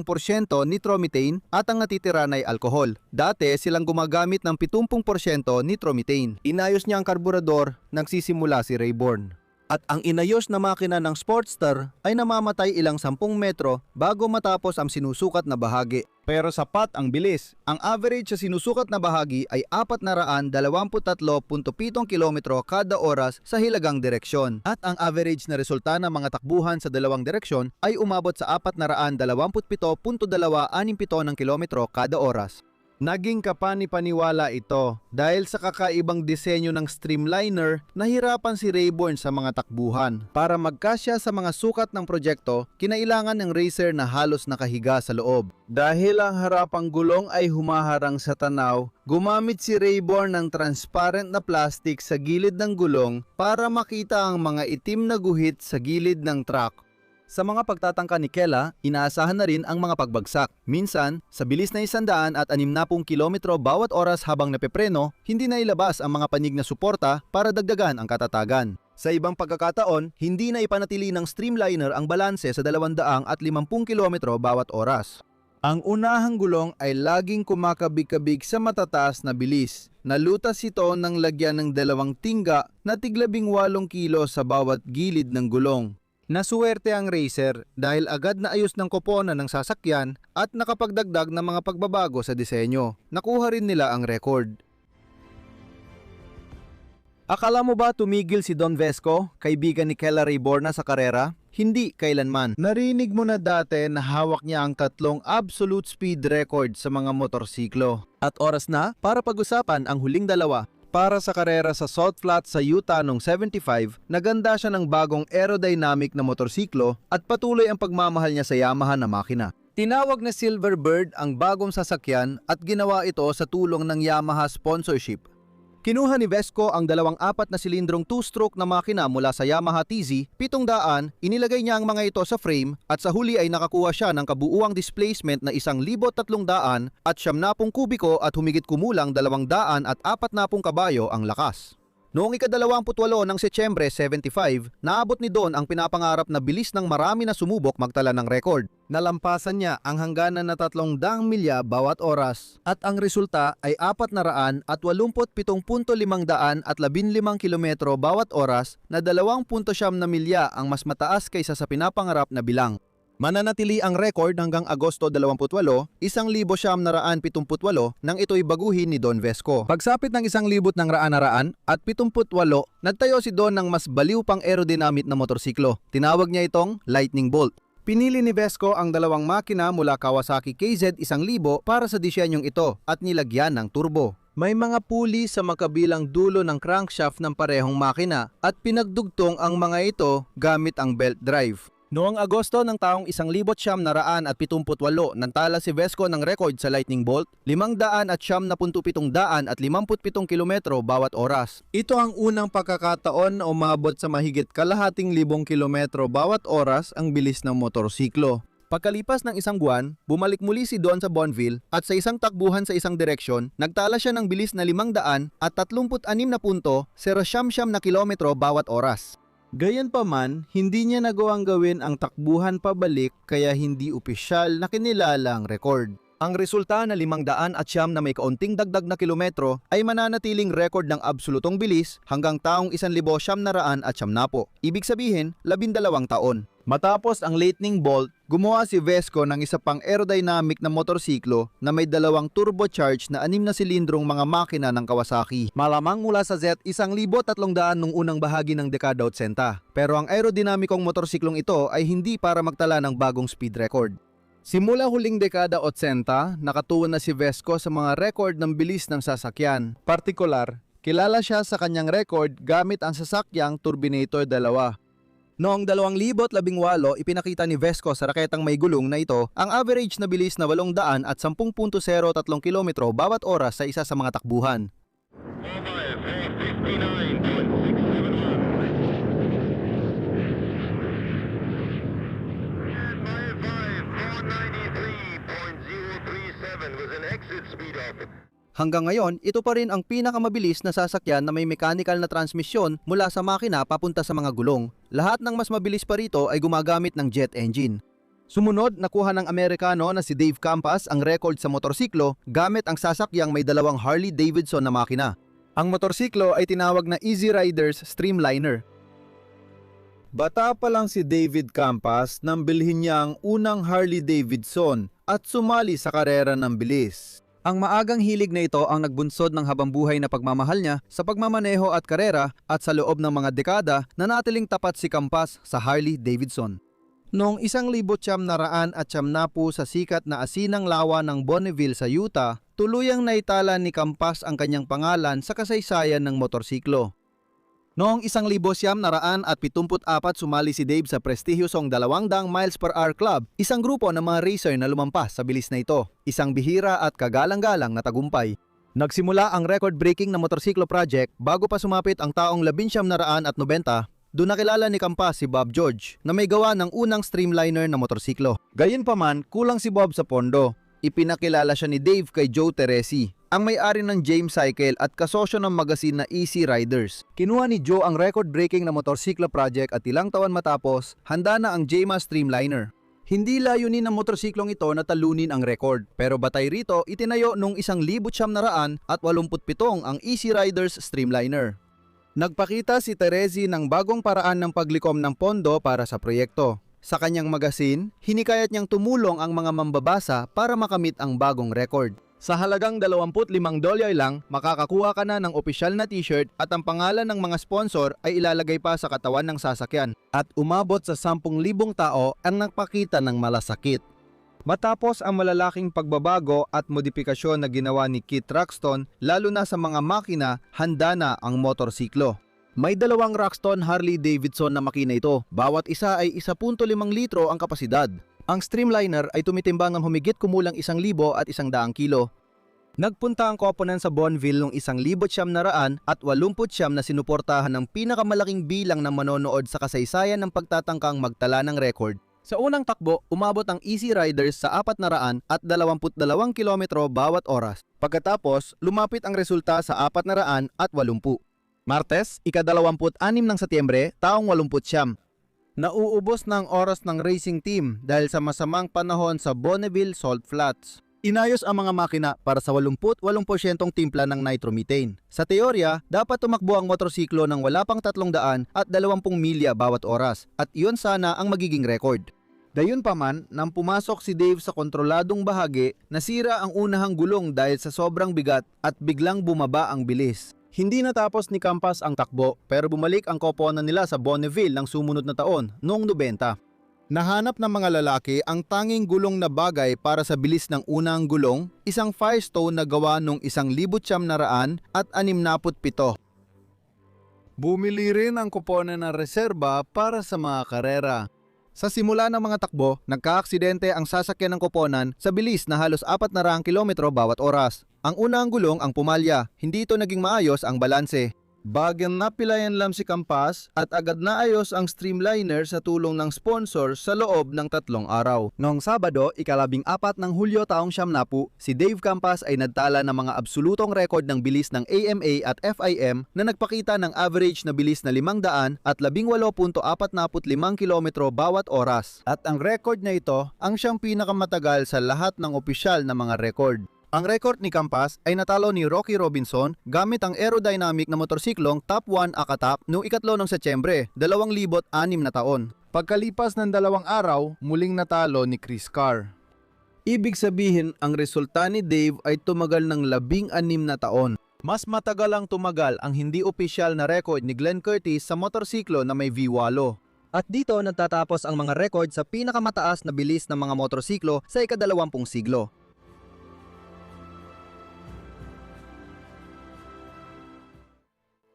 nitromethane at ang natitira na ay alkohol. Dati silang gumagamit ng 70% nitromethane. Inayos niya ang karburador, nagsisimula si Rayborn. At ang inayos na makina ng Sportster ay namamatay ilang 10 metro bago matapos ang sinusukat na bahagi. Pero sapat ang bilis. Ang average sa sinusukat na bahagi ay 423.7 kilometro kada oras sa hilagang direksyon. At ang average na resulta ng mga takbuhan sa dalawang direksyon ay umabot sa 427.267 ng kilometro kada oras. Naging kapani-paniwala ito dahil sa kakaibang disenyo ng streamliner, nahirapan si Rayburn sa mga takbuhan. Para magkasya sa mga sukat ng proyekto, kinailangan ng racer na halos nakahiga sa loob. Dahil ang harapang gulong ay humaharang sa tanaw, gumamit si Rayburn ng transparent na plastic sa gilid ng gulong para makita ang mga itim na guhit sa gilid ng truck. Sa mga pagtatangka ni Kela, inaasahan na rin ang mga pagbagsak. Minsan, sa bilis na 160 kilometro bawat oras habang napepreno, hindi na ilabas ang mga panig na suporta para dagdagan ang katatagan. Sa ibang pagkakataon, hindi na ipanatili ng streamliner ang balanse sa 250 kilometro bawat oras. Ang unahang gulong ay laging kumakabig-kabig sa matataas na bilis. Nalutas ito ng lagyan ng dalawang tingga na tig-18 kilo sa bawat gilid ng gulong. Nasuwerte ang racer dahil agad na ayos ng koponan ng sasakyan at nakapagdagdag ng mga pagbabago sa disenyo. Nakuha rin nila ang record. Akala mo ba tumigil si Don Vesco, kaibigan ni Kela Rayburn sa karera? Hindi kailanman. Narinig mo na dati na hawak niya ang 3 absolute speed record sa mga motorsiklo. At oras na para pag-usapan ang huling dalawa. Para sa karera sa Salt Flats sa Utah noong 75, naganda siya ng bagong aerodynamic na motorsiklo at patuloy ang pagmamahal niya sa Yamaha na makina. Tinawag na Silverbird ang bagong sasakyan at ginawa ito sa tulong ng Yamaha sponsorship. Kinuha ni Vesco ang 4 na silindrong 2-stroke na makina mula sa Yamaha TZ, 700, inilagay niya ang mga ito sa frame at sa huli ay nakakuha siya ng kabuuang displacement na 1,300 at 70 kubiko at humigit kumulang 240 kabayo ang lakas. Noong ika-28 ng Setyembre 75, naabot ni Don ang pinapangarap na bilis ng marami na sumubok magtala ng record. Nalampasan niya ang hangganan na 300 milya bawat oras at ang resulta ay 487.515 kilometro bawat oras na 2.9 na milya ang mas mataas kaysa sa pinapangarap na bilang. Mananatili ang record hanggang Agosto 28, 1,978 nang ito'y baguhin ni Don Vesco. Pagsapit ng 1,100 at 78, nagtayo si Don ng mas baliw pang aerodynamic na motorsiklo. Tinawag niya itong Lightning Bolt. Pinili ni Vesco ang 2 makina mula Kawasaki KZ-1000 para sa disenyong ito at nilagyan ng turbo. May mga puli sa makabilang dulo ng crankshaft ng parehong makina at pinagdugtong ang mga ito gamit ang belt drive. Noong Agosto ng taong 1,978, nantala si Vesco ng record sa Lightning Bolt, 577 kilometro bawat oras. Ito ang unang pagkakataon na umabot sa mahigit 1,000 kilometro bawat oras ang bilis ng motorsiklo. Pagkalipas ng 1 buwan, bumalik muli si Don sa Bonneville at sa isang takbuhan sa isang direksyon, nagtala siya ng bilis na 536.0 na kilometro bawat oras. Gayunpaman, hindi niya nagawang gawin ang takbuhan pabalik kaya hindi opisyal na kinilala ang record. Ang resulta na 500 na may kaunting dagdag na kilometro ay mananatiling record ng absolutong bilis hanggang taong 1,970. Ibig sabihin, 12 taon. Matapos ang Lightning Bolt, gumawa si Vesco ng isa pang aerodynamic na motorsiklo na may 2 turbocharged na 6 na silindrong mga makina ng Kawasaki. Malamang mula sa Z1300 nung unang bahagi ng dekada 80. Pero ang aerodinamikong motorsiklong ito ay hindi para magtala ng bagong speed record. Simula huling dekada 80, nakatuon na si Vesco sa mga record ng bilis ng sasakyan. Partikular, kilala siya sa kanyang record gamit ang sasakyang Turbinator 2. Noong 2018, ipinakita ni Vesco sa raketang may gulong na ito ang average na bilis na 810.03 kilometro bawat oras sa isa sa mga takbuhan. Hanggang ngayon, ito pa rin ang pinakamabilis na sasakyan na may mechanical na transmisyon mula sa makina papunta sa mga gulong. Lahat ng mas mabilis pa rito ay gumagamit ng jet engine. Sumunod, nakuha ng Amerikano na si Dave Campas ang record sa motorsiklo gamit ang sasakyang may 2 Harley Davidson na makina. Ang motorsiklo ay tinawag na Easy Riders Streamliner. Bata pa lang si David Campas nang bilhin niya ang unang Harley Davidson at sumali sa karera ng bilis. Ang maagang hilig na ito ang nagbunsod ng habambuhay na pagmamahal niya sa pagmamaneho at karera at sa loob ng mga dekada nanatiling tapat si Campas sa Harley Davidson. Noong 1990 sa sikat na asinang lawa ng Bonneville sa Utah, tuluyang naitala ni Campas ang kanyang pangalan sa kasaysayan ng motorsiklo. Noong 1974 sumali si Dave sa prestihiyosong 200 miles per hour club, isang grupo ng mga racer na lumampas sa bilis na ito, isang bihira at kagalang-galang na tagumpay. Nagsimula ang record-breaking na motorsiklo project bago pa sumapit ang taong 1990. Doon nakilala ni Campas si Bob George na may gawa ng unang streamliner na motorsiklo. Gayunpaman, kulang si Bob sa pondo. Ipinakilala siya ni Dave kay Joe Teresi, ang may-ari ng James Cycle at kasosyo ng magazine na Easy Riders. Kinuha ni Joe ang record-breaking na motorsiklo project at ilang taon matapos, handa na ang JMA Streamliner. Hindi layunin ng motorsiklong ito na talunin ang record, pero batay rito itinayo noong 1987 ang Easy Riders Streamliner. Nagpakita si Teresi ng bagong paraan ng paglikom ng pondo para sa proyekto. Sa kanyang magazine, hinikayat niyang tumulong ang mga mambabasa para makamit ang bagong record. Sa halagang $25 lang, makakakuha ka na ng opisyal na t-shirt at ang pangalan ng mga sponsor ay ilalagay pa sa katawan ng sasakyan. At umabot sa 10,000 tao ang nagpakita ng malasakit. Matapos ang malalaking pagbabago at modifikasyon na ginawa ni Kit Roxton, lalo na sa mga makina, handa na ang motorsiklo. May 2 Roxton Harley Davidson na makina ito. Bawat isa ay 1.5 litro ang kapasidad. Ang Streamliner ay tumitimbang ng humigit kumulang 1,100 kilo. Nagpunta ang koponan sa Bonneville noong 1980 na sinuportahan ng pinakamalaking bilang ng manonood sa kasaysayan ng pagtatangkang magtala ng record. Sa unang takbo, umabot ang Easy Riders sa 422 kilometro bawat oras. Pagkatapos, lumapit ang resulta sa 480. Martes, ika-26 ng Setyembre, taong 89. Nauubos ng oras ng racing team dahil sa masamang panahon sa Bonneville Salt Flats. Inayos ang mga makina para sa 88% timpla ng nitromethane. Sa teorya, dapat tumakbo ang motorsiklo ng wala pang 320 milya bawat oras at iyon sana ang magiging record. Gayunpaman, nang pumasok si Dave sa kontroladong bahagi, nasira ang unahang gulong dahil sa sobrang bigat at biglang bumaba ang bilis. Hindi natapos ni Campas ang takbo pero bumalik ang koponan nila sa Bonneville ng sumunod na taon, noong 90. Nahanap ng mga lalaki ang tanging gulong na bagay para sa bilis ng unang gulong, isang Firestone na gawa noong 1967. Bumili rin ang koponan ng reserba para sa mga karera. Sa simula ng mga takbo, nagkaaksidente ang sasakyan ng koponan sa bilis na halos 400 kilometro bawat oras. Ang unang gulong ang pumalya, hindi ito naging maayos ang balanse. Bagyang napilayan lang si Campas at agad naayos ang Streamliner sa tulong ng sponsor sa loob ng 3 araw. Noong Sabado, ika-14 ng Hulyo taong 90, si Dave Campas ay nagtala ng mga absolutong record ng bilis ng AMA at FIM na nagpakita ng average na bilis na 500 at 18.45 kilometro bawat oras. At ang record na ito ang siyang pinakamatagal sa lahat ng opisyal na mga record. Ang record ni Campas ay natalo ni Rocky Robinson gamit ang aerodynamic na motorsiklong Top 1 Akatap noong 3 ng Setyembre, 2006 na taon. Pagkalipas ng 2 araw, muling natalo ni Chris Carr. Ibig sabihin, ang resulta ni Dave ay tumagal ng 16 na taon. Mas matagal ang tumagal ang hindi opisyal na record ni Glenn Curtis sa motorsiklo na may V8. At dito nagtatapos ang mga record sa pinakamataas na bilis ng mga motorsiklo sa ika-20 siglo.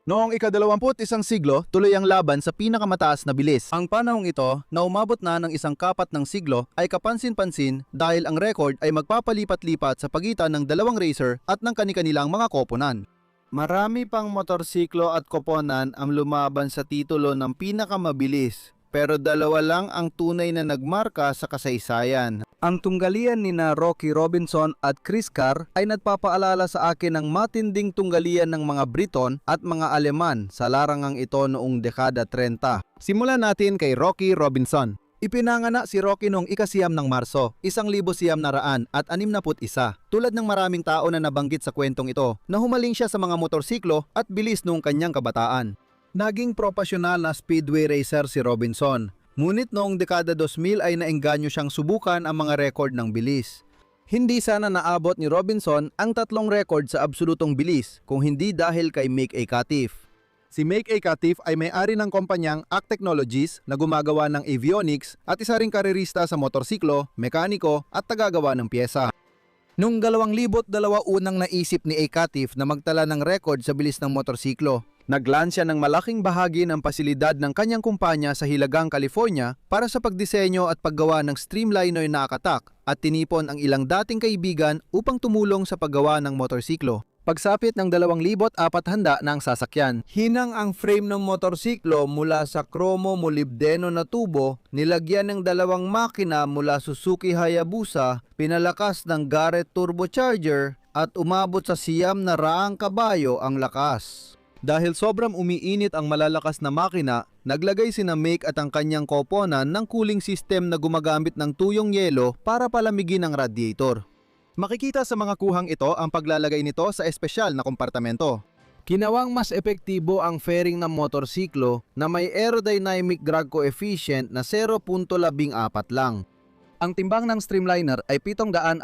Noong ika-21 siglo, tuloy ang laban sa pinakamataas na bilis. Ang panahong ito, na umabot na ng 1/4 ng siglo, ay kapansin-pansin dahil ang record ay magpapalipat-lipat sa pagitan ng 2 racer at ng kani-kanilang mga koponan. Marami pang motorsiklo at koponan ang lumaban sa titulo ng pinakamabilis, pero 2 lang ang tunay na nagmarka sa kasaysayan. Ang tunggalian ni na Rocky Robinson at Chris Carr ay nagpapaalala sa akin ng matinding tunggalian ng mga Briton at mga Aleman sa larangang ito noong dekada 30. Simulan natin kay Rocky Robinson. Ipinanganak si Rocky noong ika-9 ng Marso, 1961, tulad ng maraming tao na nabanggit sa kwentong ito, na humaling siya sa mga motorsiklo at bilis noong kanyang kabataan. Naging profesional na speedway racer si Robinson. Ngunit noong dekada 2000 ay naengganyo siyang subukan ang mga record ng bilis. Hindi sana naabot ni Robinson ang 3 record sa absolutong bilis kung hindi dahil kay Mick A. Catiff. Si Mick A. Catiff ay may-ari ng kumpanyang ACT Technologies na gumagawa ng avionics at isa ring karerista sa motorsiklo, mekaniko at tagagawa ng pyesa. Noong 2002 unang naisip ni A. Catiff na magtala ng record sa bilis ng motorsiklo. Naglaan siya ng malaking bahagi ng pasilidad ng kanyang kumpanya sa Hilagang, California para sa pagdisenyo at paggawa ng streamliner na akatak at tinipon ang ilang dating kaibigan upang tumulong sa paggawa ng motorsiklo. Pagsapit ng 2,000 handa na ang sasakyan. Hinang ang frame ng motorsiklo mula sa kromo molibdeno na tubo, nilagyan ng 2 makina mula Suzuki Hayabusa, pinalakas ng Garrett turbocharger at umabot sa 900 kabayo ang lakas. Dahil sobrang umiinit ang malalakas na makina, naglagay sina Mick at ang kanyang koponan ng cooling system na gumagamit ng tuyong yelo para palamigin ang radiator. Makikita sa mga kuhang ito ang paglalagay nito sa espesyal na kompartamento. Kinawang mas epektibo ang fairing ng motorsiklo na may aerodynamic drag coefficient na 0.14 lang. Ang timbang ng streamliner ay 730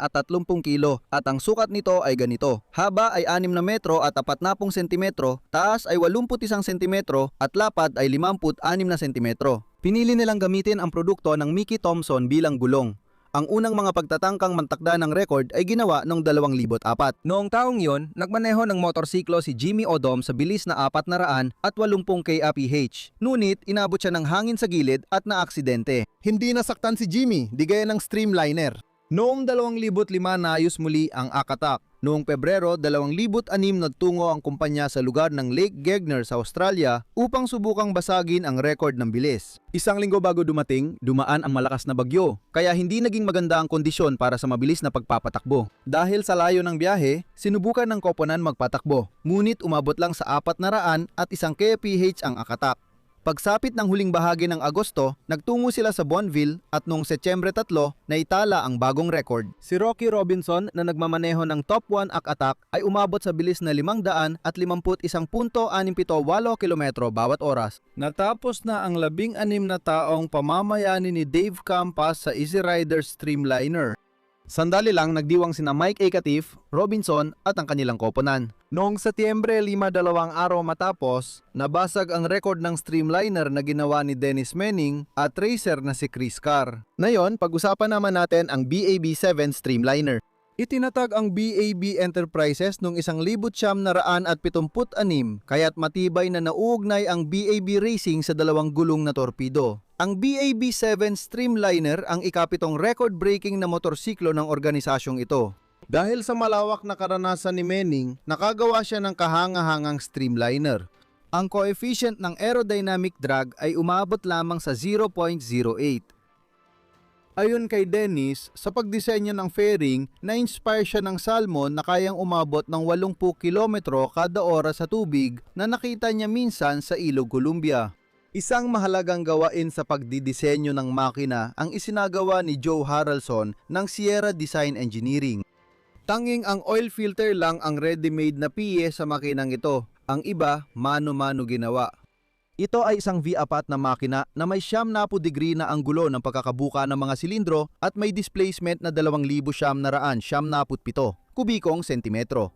kilo at ang sukat nito ay ganito. Haba ay 6 na metro at 40 sentimetro, taas ay 81 sentimetro at lapad ay 56 na sentimetro. Pinili nilang gamitin ang produkto ng Mickey Thompson bilang gulong. Ang unang mga pagtatangkang mantakda ng record ay ginawa noong 2004. Noong taong yon, nagmaneho ng motorsiklo si Jimmy Odom sa bilis na 480 kph. Ngunit inabot siya ng hangin sa gilid at naaksidente. Hindi nasaktan si Jimmy, di gaya ng streamliner. Noong 2005 naayos muli ang akatak. Noong Pebrero 2006 nagtungo ang kumpanya sa lugar ng Lake Gegner sa Australia upang subukang basagin ang record ng bilis. Isang linggo bago dumating, dumaan ang malakas na bagyo, kaya hindi naging maganda ang kondisyon para sa mabilis na pagpapatakbo. Dahil sa layo ng biyahe, sinubukan ng koponan magpatakbo, ngunit umabot lang sa 400 at 1 kph ang akatak. Pagsapit ng huling bahagi ng Agosto, nagtungo sila sa Bonneville at noong Setyembre 3, naitala ang bagong record. Si Rocky Robinson na nagmamaneho ng Top 1 Attack ay umabot sa bilis na 551.678 kilometro bawat oras. Natapos na ang 16 na taong pamamayani ni Dave Campas sa Easy Rider Streamliner. Sandali lang nagdiwang sina Mike A. Catiff, Robinson at ang kanilang koponan. Noong Setyembre 5, 2 araw matapos, nabasag ang record ng streamliner na ginawa ni Dennis Manning at racer na si Chris Carr. Ngayon, pag-usapan naman natin ang BAB7 streamliner. Itinatag ang BAB Enterprises noong 1976 kaya't matibay na nauugnay ang BAB Racing sa 2 gulong na torpedo. Ang BAB7 Streamliner ang ikapitong record-breaking na motorsiklo ng organisasyong ito. Dahil sa malawak na karanasan ni Manning, nakagawa siya ng kahanga-hangang streamliner. Ang coefficient ng aerodynamic drag ay umabot lamang sa 0.08. Ayon kay Dennis, sa pagdisenyo ng fairing, na-inspire siya ng salmon na kayang umabot ng 80 kilometro kada oras sa tubig na nakita niya minsan sa Ilog Columbia. Isang mahalagang gawain sa pagdidisenyo ng makina ang isinagawa ni Joe Harrelson ng Sierra Design Engineering. Tanging ang oil filter lang ang ready-made na piye sa makinang ito. Ang iba, mano-mano ginawa. Ito ay isang V4 na makina na may 90 degree na anggulo ng pagkakabuka ng mga silindro at may displacement na 2,977 kubikong sentimetro.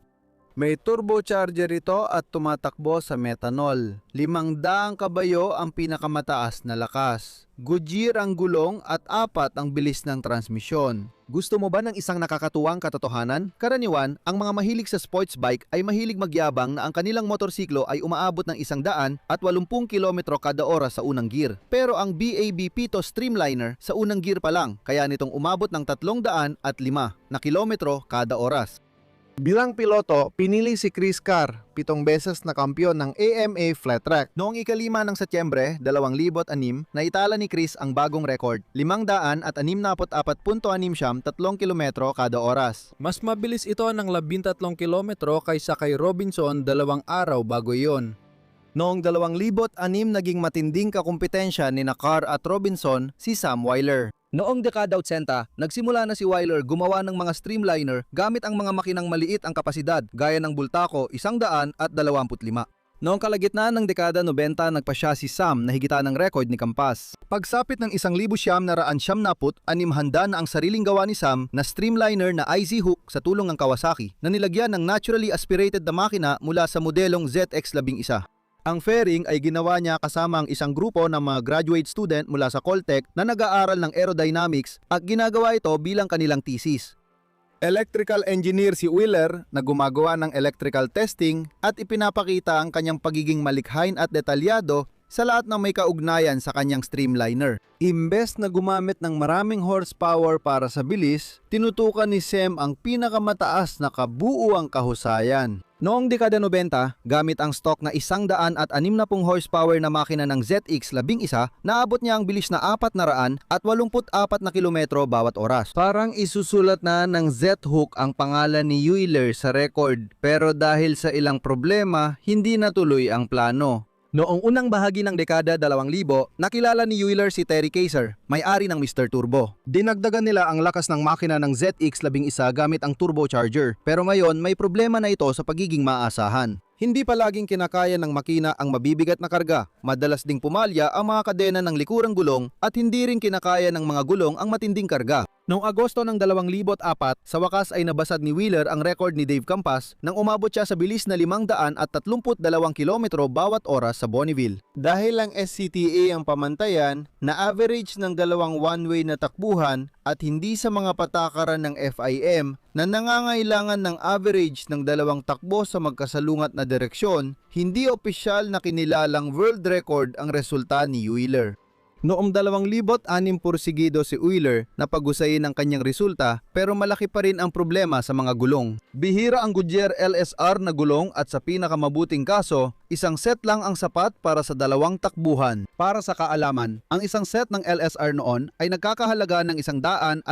May turbocharger ito at tumatakbo sa methanol. 500 kabayo ang pinakamataas na lakas. Goodyear ang gulong at 4 ang bilis ng transmisyon. Gusto mo ba ng isang nakakatuwang katotohanan? Karaniwan, ang mga mahilig sa sports bike ay mahilig magyabang na ang kanilang motorsiklo ay umaabot ng 180 km kada oras sa unang gear. Pero ang BAB Pito Streamliner sa unang gear pa lang, kaya nitong umabot ng 305 na kilometro kada oras. Bilang piloto, pinili si Chris Carr, 7 beses na kampyon ng AMA Flat Track. Noong ika-5 ng Setyembre 2006, naitala ni Chris ang bagong record, 564.63 kilometro kada oras. Mas mabilis ito ng 13 kilometro kaysa kay Robinson 2 araw bago iyon. Noong 2006, naging matinding kakumpetensya ni Carr at Robinson si Sam Wyler. Noong dekada 80, nagsimula na si Wyler gumawa ng mga streamliner gamit ang mga makinang maliit ang kapasidad gaya ng Bultaco 125. Noong kalagitnaan ng dekada 90, nagpasya si Sam na higitan ng record ni Campas. Pagsapit ng 1,970, handa na ang sariling gawa ni Sam na streamliner na IZ hook sa tulong ng Kawasaki na nilagyan ng naturally aspirated na makina mula sa modelong ZX11. Ang fairing ay ginawa niya kasama ang isang grupo ng mga graduate student mula sa Coltech na nag-aaral ng aerodynamics at ginagawa ito bilang kanilang thesis. Electrical engineer si Wheeler na gumagawa ng electrical testing at ipinapakita ang kanyang pagiging malikhain at detalyado sa lahat ng may kaugnayan sa kanyang streamliner. Imbes na gumamit ng maraming horsepower para sa bilis, tinutukan ni Sam ang pinakamataas na kabuuang kahusayan. Noong dekada 90, gamit ang stock na 160 horsepower na makina ng ZX11, naabot niya ang bilis na 484 na kilometro bawat oras. Parang isusulat na ng Z-Hook ang pangalan ni Wheeler sa record, pero dahil sa ilang problema, hindi natuloy ang plano. Noong unang bahagi ng dekada 2000, nakilala ni Wheeler si Terry Kaiser, may-ari ng Mr. Turbo. Dinagdagan nila ang lakas ng makina ng ZX11 gamit ang turbocharger, pero ngayon may problema na ito sa pagiging maasahan. Hindi palaging kinakaya ng makina ang mabibigat na karga, madalas ding pumalya ang mga kadena ng likurang gulong at hindi rin kinakaya ng mga gulong ang matinding karga. Noong Agosto ng 2004, sa wakas ay nabasad ni Wheeler ang record ni Dave Campas nang umabot siya sa bilis na 532 kilometro bawat oras sa Bonneville. Dahil ang SCTA ang pamantayan, na-average ng dalawang one-way na takbuhan at hindi sa mga patakaran ng FIM na nangangailangan ng average ng dalawang takbo sa magkasalungat na direksyon, hindi opisyal na kinilalang world record ang resulta ni Wheeler. Noong 2006 porsigido si Wheeler na pag-usayin ang kanyang resulta pero malaki pa rin ang problema sa mga gulong. Bihira ang Goodyear LSR na gulong at sa pinakamabuting kaso, isang set lang ang sapat para sa dalawang takbuhan. Para sa kaalaman, ang isang set ng LSR noon ay nagkakahalaga ng $120,000.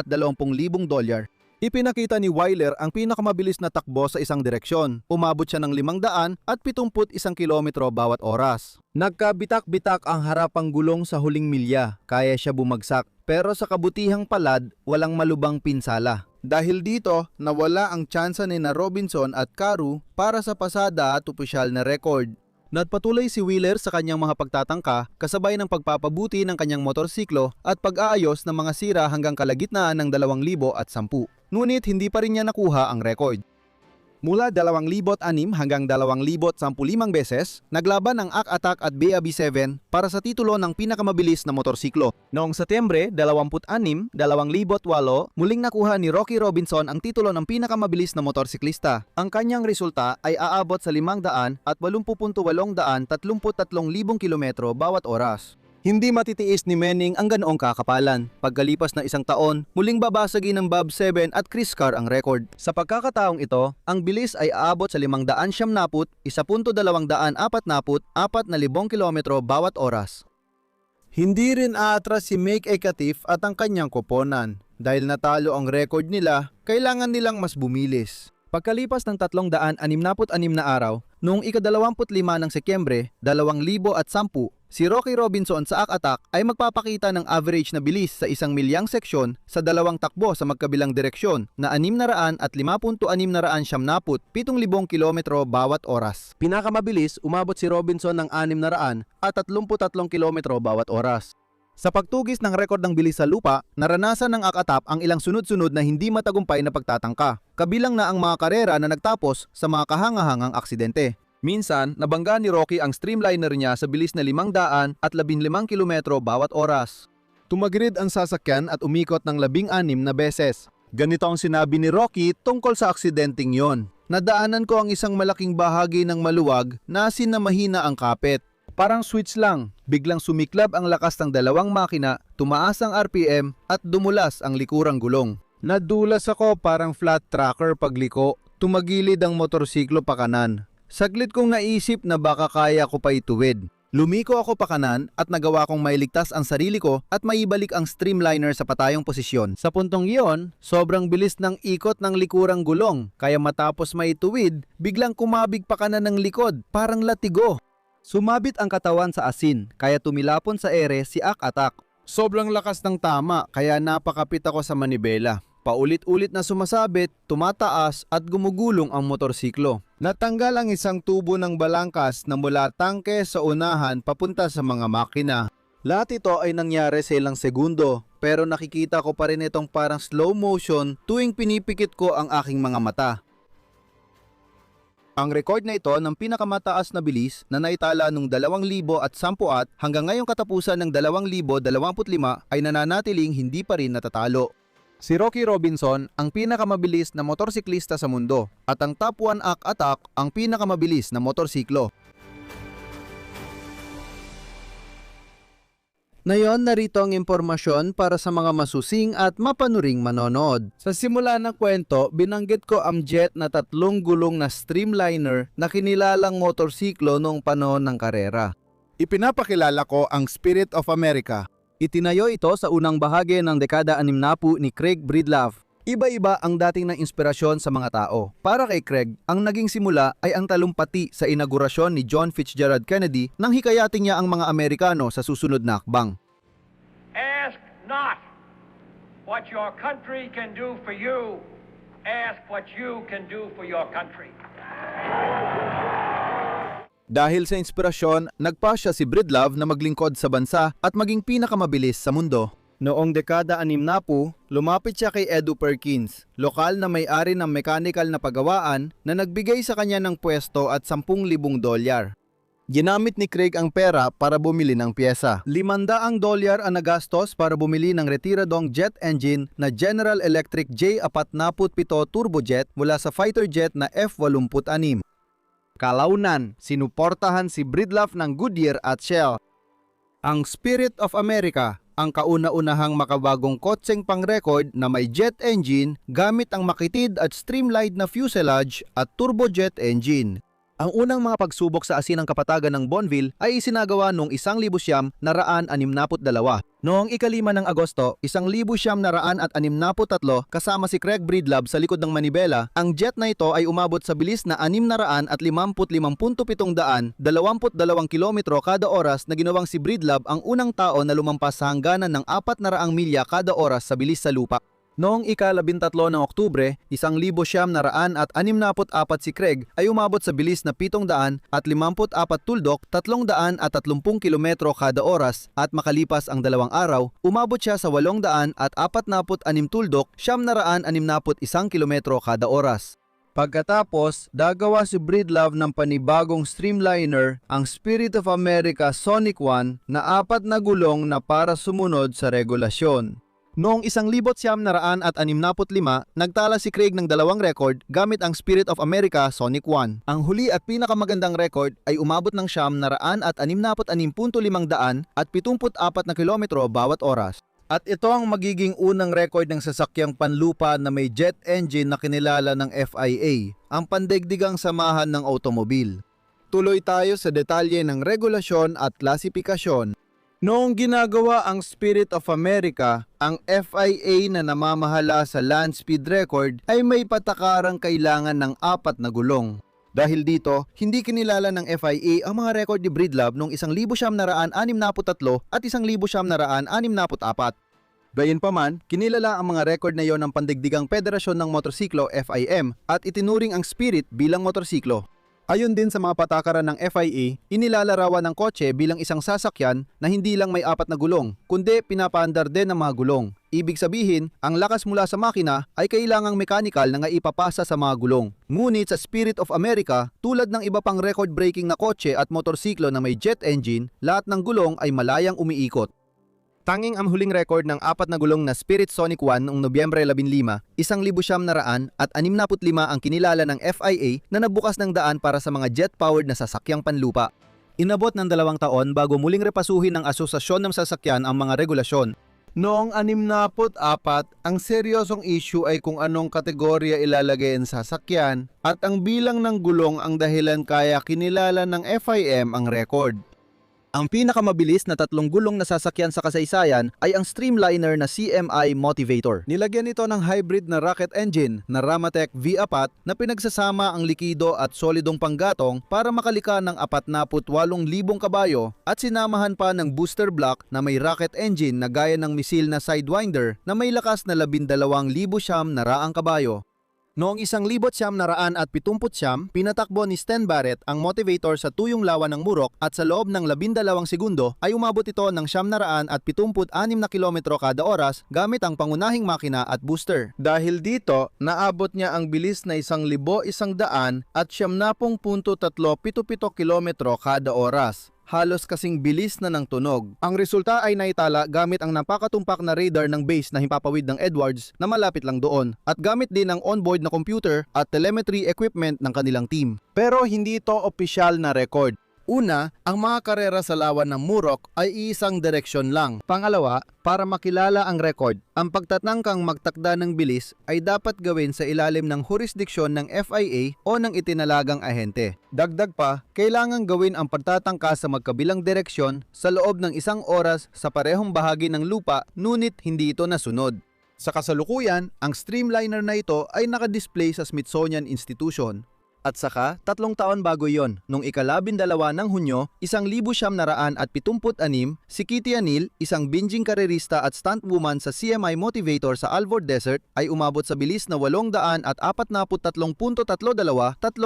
Ipinakita ni Wheeler ang pinakamabilis na takbo sa isang direksyon. Umabot siya ng 571 kilometro bawat oras. Nagkabitak-bitak ang harapang gulong sa huling milya, kaya siya bumagsak. Pero sa kabutihang palad, walang malubang pinsala. Dahil dito, nawala ang tsansa ni na Robinson at Carew para sa pasada at opisyal na record. Nagpatuloy si Wheeler sa kanyang mga pagtatangka kasabay ng pagpapabuti ng kanyang motorsiklo at pag-aayos ng mga sira hanggang kalagitnaan ng 2010. Ngunit hindi pa rin niya nakuha ang record. Mula 2006 hanggang 2015 beses, naglaban ang AK-Attack at BAB7 para sa titulo ng pinakamabilis na motorsiklo. Noong Setyembre 26, 2008, muling nakuha ni Rocky Robinson ang titulo ng pinakamabilis na motorsiklista. Ang kanyang resulta ay aabot sa 580.833 kilometro bawat oras. Hindi matitiis ni Manning ang ganoong kakapalan. Pagkalipas ng isang taon, muling babasagin ng Bob 7 at Chris Carr ang record. Sa pagkakataong ito, ang bilis ay aabot sa 570, 1,240 kilometro bawat oras. Hindi rin aatras si Mick Ekatif at ang kanyang koponan. Dahil natalo ang record nila, kailangan nilang mas bumilis. Pagkalipas ng 366 na araw, noong ika-25 ng Setyembre 2010, si Rocky Robinson sa AK-Attack ay magpapakita ng average na bilis sa 1 milyang seksyon sa dalawang takbo sa magkabilang direksyon na 600 at 5,670 kilometro bawat oras. Pinakamabilis, umabot si Robinson ng 600 at 33 kilometro bawat oras. Sa pagtugis ng rekord ng bilis sa lupa, naranasan ng AK-Attack ang ilang sunod-sunod na hindi matagumpay na pagtatangka, kabilang na ang mga karera na nagtapos sa mga kahangahangang aksidente. Minsan, nabangga ni Rocky ang streamliner niya sa bilis na 515 kilometro bawat oras. Tumagrid ang sasakyan at umikot ng 16 na beses. Ganito ang sinabi ni Rocky tungkol sa aksidenteng yon. Nadaanan ko ang isang malaking bahagi ng maluwag na asin na mahina ang kapit. Parang switch lang, biglang sumiklab ang lakas ng dalawang makina, tumaas ang RPM at dumulas ang likurang gulong. Nadulas ako parang flat tracker pagliko, tumagilid ang motorsiklo pa kanan. Saglit kong naisip na baka kaya ko pa ituwid. Lumiko ako pa kanan at nagawa kong mailigtas ang sarili ko at maibalik ang streamliner sa patayong posisyon. Sa puntong iyon, sobrang bilis ng ikot ng likurang gulong, kaya matapos maituwid, biglang kumabig pa kanan ng likod, parang latigo. Sumabit ang katawan sa asin, kaya tumilapon sa ere si AK-Attack. Sobrang lakas ng tama, kaya napakapit ako sa manibela. Paulit-ulit na sumasabit, tumataas at gumugulong ang motorsiklo. Natanggal ang isang tubo ng balangkas na mula tangke sa unahan papunta sa mga makina. Lahat ito ay nangyari sa ilang segundo, pero nakikita ko pa rin itong parang slow motion tuwing pinipikit ko ang aking mga mata. Ang record na ito ng pinakamataas na bilis na naitala noong 2010 at hanggang ngayong katapusan ng 2025 ay nananatiling hindi pa rin natatalo. Si Rocky Robinson ang pinakamabilis na motorsiklista sa mundo at ang top 1 attack ang pinakamabilis na motorsiklo. Ngayon, narito ang impormasyon para sa mga masusing at mapanuring manonood. Sa simula ng kwento, binanggit ko ang jet na 3 gulong na streamliner na kinilalang motorsiklo noong panahon ng karera. Ipinapakilala ko ang Spirit of America. Itinayo ito sa unang bahagi ng dekada 60 ni Craig Breedlove. Iba-iba ang dating ng inspirasyon sa mga tao. Para kay Craig, ang naging simula ay ang talumpati sa inaugurasyon ni John Fitzgerald Kennedy nang hikayatin niya ang mga Amerikano sa susunod na akbang. Ask not what your country can do for you. Ask what you can do for your country. Dahil sa inspirasyon, nagpasya si Breedlove na maglingkod sa bansa at maging pinakamabilis sa mundo. Noong dekada 60, lumapit siya kay Edu Perkins, lokal na may-ari ng mechanical na pagawaan na nagbigay sa kanya ng pwesto at $10,000. Ginamit ni Craig ang pera para bumili ng pyesa. $500 ang nagastos para bumili ng retiradong jet engine na General Electric J-47 turbojet mula sa fighter jet na F-86. Kalaunan, sinuportahan si Breedlove ng Goodyear at Shell. Ang Spirit of America, ang kauna-unahang makabagong kotseng pang-record na may jet engine gamit ang makitid at streamlined na fuselage at turbojet engine. Ang unang mga pagsubok sa asinang kapatagan ng Bonneville ay isinagawa noong 1962. Noong 5 ng Agosto, 1963 kasama si Craig Breedlove sa likod ng manibela, ang jet na ito ay umabot sa bilis na 655.700, 22 kilometro kada oras na ginawang si Breedlove ang unang tao na lumampas sa hangganan ng 400 milya kada oras sa bilis sa lupa. Noong ika-13 ng Oktubre, 1964 si Craig ay umabot sa bilis na 754 tuldok, 330 kilometro kada oras at makalipas ang 2 araw, umabot siya sa 846 tuldok, 761 kilometro kada oras. Pagkatapos, dagawa si Breedlove ng panibagong streamliner, ang Spirit of America Sonic 1 na 4 na gulong na para sumunod sa regulasyon. Noong 1965, nagtala si Craig ng 2 record gamit ang Spirit of America Sonic 1. Ang huli at pinakamagandang record ay umabot ng 766.500 at 74 na kilometro bawat oras. At ito ang magiging unang record ng sasakyang panlupa na may jet engine na kinilala ng FIA, ang pandaigdigang samahan ng automobil. Tuloy tayo sa detalye ng regulasyon at klasifikasyon. Noong ginagawa ang Spirit of America, ang FIA na namamahala sa land speed record ay may patakarang kailangan ng 4 na gulong. Dahil dito, hindi kinilala ng FIA ang mga record ni Breedlove noong 1963 at 1964. Gayunpaman, kinilala ang mga record na iyon ng Pandaigdigang Federasyon ng Motorsiklo FIM at itinuring ang Spirit bilang motorsiklo. Ayon din sa mga patakaran ng FIA, inilalarawan ng kotse bilang isang sasakyan na hindi lang may 4 na gulong, kundi pinapaandar din ng mga gulong. Ibig sabihin, ang lakas mula sa makina ay kailangang mechanical na nga ipapasa sa mga gulong. Ngunit sa Spirit of America, tulad ng iba pang record-breaking na kotse at motorsiklo na may jet engine, lahat ng gulong ay malayang umiikot. Tanging ang huling record ng 4 na gulong na Spirit Sonic 1 noong Nobyembre 15, 1965 ang kinilala ng FIA na nabukas ng daan para sa mga jet-powered na sasakyang panlupa. Inabot ng 2 taon bago muling repasuhin ng Asosasyon ng Sasakyan ang mga regulasyon. Noong 64, ang seryosong issue ay kung anong kategorya ilalagay ang sasakyan at ang bilang ng gulong ang dahilan kaya kinilala ng FIM ang record. Ang pinakamabilis na 3 gulong na sasakyan sa kasaysayan ay ang streamliner na CMI Motivator. Nilagyan ito ng hybrid na rocket engine na Ramatec V4 na pinagsasama ang likido at solidong panggatong para makalika ng 48,000 kabayo at sinamahan pa ng booster block na may rocket engine na gaya ng misil na Sidewinder na may lakas na 12,000 kabayo. Noong 1979, pinatakbo ni Stan Barrett ang motivator sa tuyong lawa ng Murok at sa loob ng 12 segundo ay umabot ito ng 776 na kilometro kada oras gamit ang pangunahing makina at booster. Dahil dito, naabot niya ang bilis na 1,100 at 70.377 kilometro kada oras. Halos kasing bilis na ng tunog. Ang resulta ay naitala gamit ang napakatumpak na radar ng base na himpapawid ng Edwards na malapit lang doon at gamit din ang onboard na computer at telemetry equipment ng kanilang team. Pero hindi ito opisyal na record. Una, ang mga karera sa lawa ng Murok ay isang direksyon lang. Pangalawa, para makilala ang record, ang pagtatangkang magtakda ng bilis ay dapat gawin sa ilalim ng jurisdiksyon ng FIA o ng itinalagang ahente. Dagdag pa, kailangan gawin ang pagtatangka sa magkabilang direksyon sa loob ng 1 oras sa parehong bahagi ng lupa, ngunit hindi ito nasunod. Sa kasalukuyan, ang streamliner na ito ay nakadisplay sa Smithsonian Institution. At saka, 3 taon bago yon, nung ika-12 ng Hunyo, 1976, si Kitty Anil, isang binjing karerista at stuntwoman sa CMI Motivator sa Alvord Desert, ay umabot sa bilis na 843.32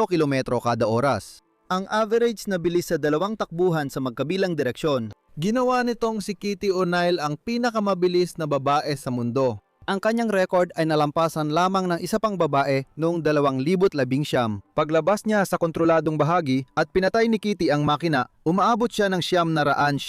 kilometro kada oras. Ang average na bilis sa dalawang takbuhan sa magkabilang direksyon. Ginawa nitong si Kitty O'Neill ang pinakamabilis na babae sa mundo. Ang kanyang record ay nalampasan lamang ng isa pang babae noong 2019. Paglabas niya sa kontroladong bahagi at pinatay ni Kitty ang makina, umaabot siya ng 774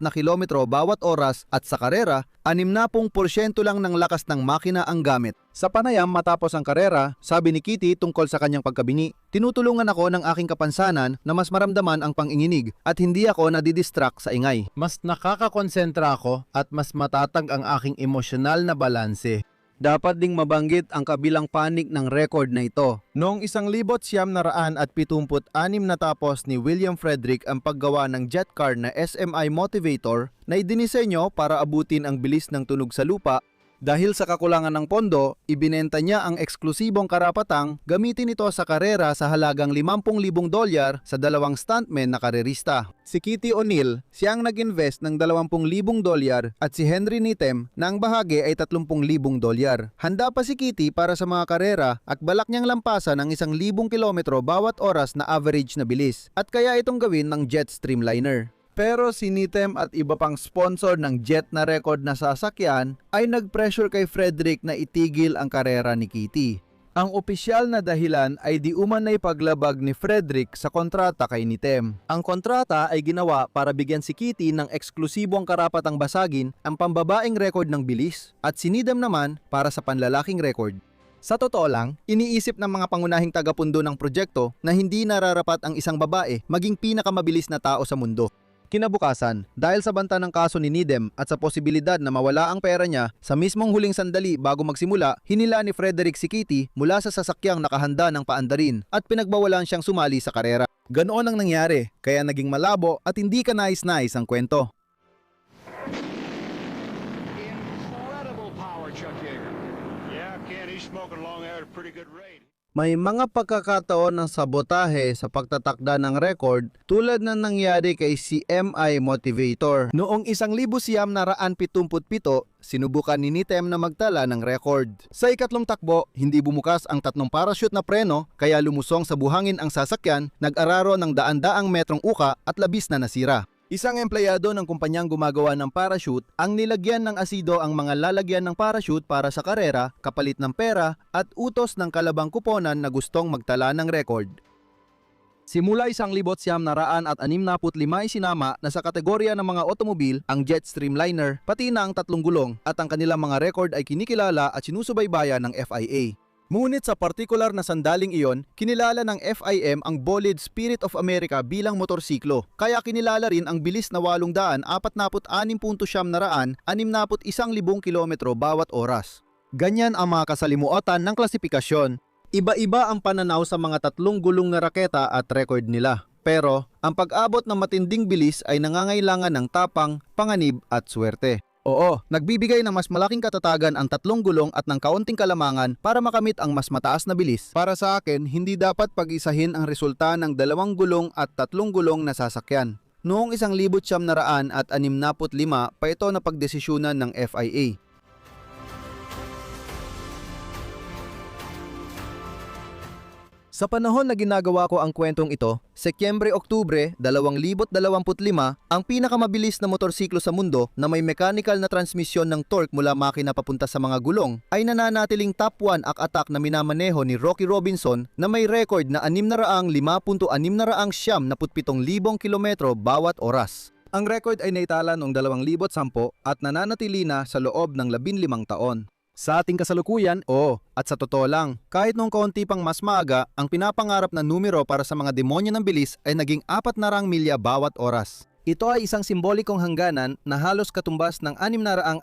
na kilometro bawat oras at sa karera, 60% lang ng lakas ng makina ang gamit. Sa panayam matapos ang karera, sabi ni Kitty tungkol sa kanyang pagkabini, "Tinutulungan ako ng aking kapansanan na mas maramdaman ang panginginig at hindi ako nadidistract sa ingay. Mas nakakakonsentra ako at mas matatag ang aking emosyonal na balanse." Dapat ding mabanggit ang kabilang panig ng record na ito. Noong 1976 natapos ni William Frederick ang paggawa ng jet car na SMI Motivator na idinisenyo para abutin ang bilis ng tunog sa lupa. Dahil sa kakulangan ng pondo, ibinenta niya ang eksklusibong karapatang gamitin ito sa karera sa halagang $50,000 sa 2 stuntmen na karerista. Si Kitty O'Neill, siyang nag-invest ng $20,000 at si Henry Nitem na ang bahagi ay $30,000. Handa pa si Kitty para sa mga karera at balak niyang lampasan ng 1,000 kilometro bawat oras na average na bilis at kaya itong gawin ng jet streamliner. Pero si Nitem at iba pang sponsor ng jet na record na sasakyan ay nag-pressure kay Frederick na itigil ang karera ni Kitty. Ang opisyal na dahilan ay di umanay paglabag ni Frederick sa kontrata kay Nitem. Ang kontrata ay ginawa para bigyan si Kitty ng eksklusibong karapatang basagin ang pambabaeng record ng bilis at si Nitem naman para sa panlalaking record. Sa totoo lang, iniisip ng mga pangunahing tagapundo ng proyekto na hindi nararapat ang isang babae maging pinakamabilis na tao sa mundo. Kinabukasan, dahil sa banta ng kaso ni Nitem at sa posibilidad na mawala ang pera niya, sa mismong huling sandali bago magsimula, hinila ni Frederick si Kitty mula sa sasakyang nakahanda ng paandarin at pinagbawalan siyang sumali sa karera. Ganoon ang nangyari, kaya naging malabo at hindi ka nais-nais ang kwento. Incredible power, Chuck Yeager. Yeah, Ken, he's smoking along there at a pretty good rate. May mga pagkakataon ng sabotahe sa pagtatakda ng record tulad na nangyari kay CMI Motivator. Noong 1977, sinubukan ni Nitem na magtala ng record. Sa ikatlong takbo, hindi bumukas ang 3 parachute na preno kaya lumusong sa buhangin ang sasakyan, nag-araro ng daan-daang metrong uka at labis na nasira. Isang empleyado ng kumpanyang gumagawa ng parachute ang nilagyan ng asido ang mga lalagyan ng parachute para sa karera, kapalit ng pera at utos ng kalabang kuponan na gustong magtala ng record. Simula 1965 isinama na sa kategorya ng mga otomobil ang jet streamliner, pati na ang 3 gulong at ang kanilang mga record ay kinikilala at sinusubaybayan ng FIA. Ngunit sa partikular na sandaling iyon, kinilala ng FIM ang Bolide Spirit of America bilang motorsiklo. Kaya kinilala rin ang bilis na 846.61 kilometro bawat oras. Ganyan ang mga kasalimuotan ng klasifikasyon. Iba-iba ang pananaw sa mga 3 gulong na raketa at record nila. Pero ang pag-abot ng matinding bilis ay nangangailangan ng tapang, panganib at swerte. Oo, nagbibigay ng mas malaking katatagan ang 3 gulong at ng kaunting kalamangan para makamit ang mas mataas na bilis. Para sa akin, hindi dapat pag-isahin ang resulta ng 2 gulong at 3 gulong na sasakyan. Noong 1965 pa ito na pagdesisyonan ng FIA. Sa panahon na ginagawa ko ang kwentong ito, Setyembre-Oktubre 2025, ang pinakamabilis na motorsiklo sa mundo na may mechanical na transmisyon ng torque mula makina papunta sa mga gulong ay nananatiling top 1 atak na minamaneho ni Rocky Robinson na may record na 605,677 kilometro bawat oras. Ang record ay naitala noong 2010 at nananatili na sa loob ng 15 taon. Sa ating kasalukuyan, at sa totoo lang, kahit nung konti pang mas maaga, ang pinapangarap na numero para sa mga demonyo ng bilis ay naging 400 milya bawat oras. Ito ay isang simbolikong hangganan na halos katumbas ng 640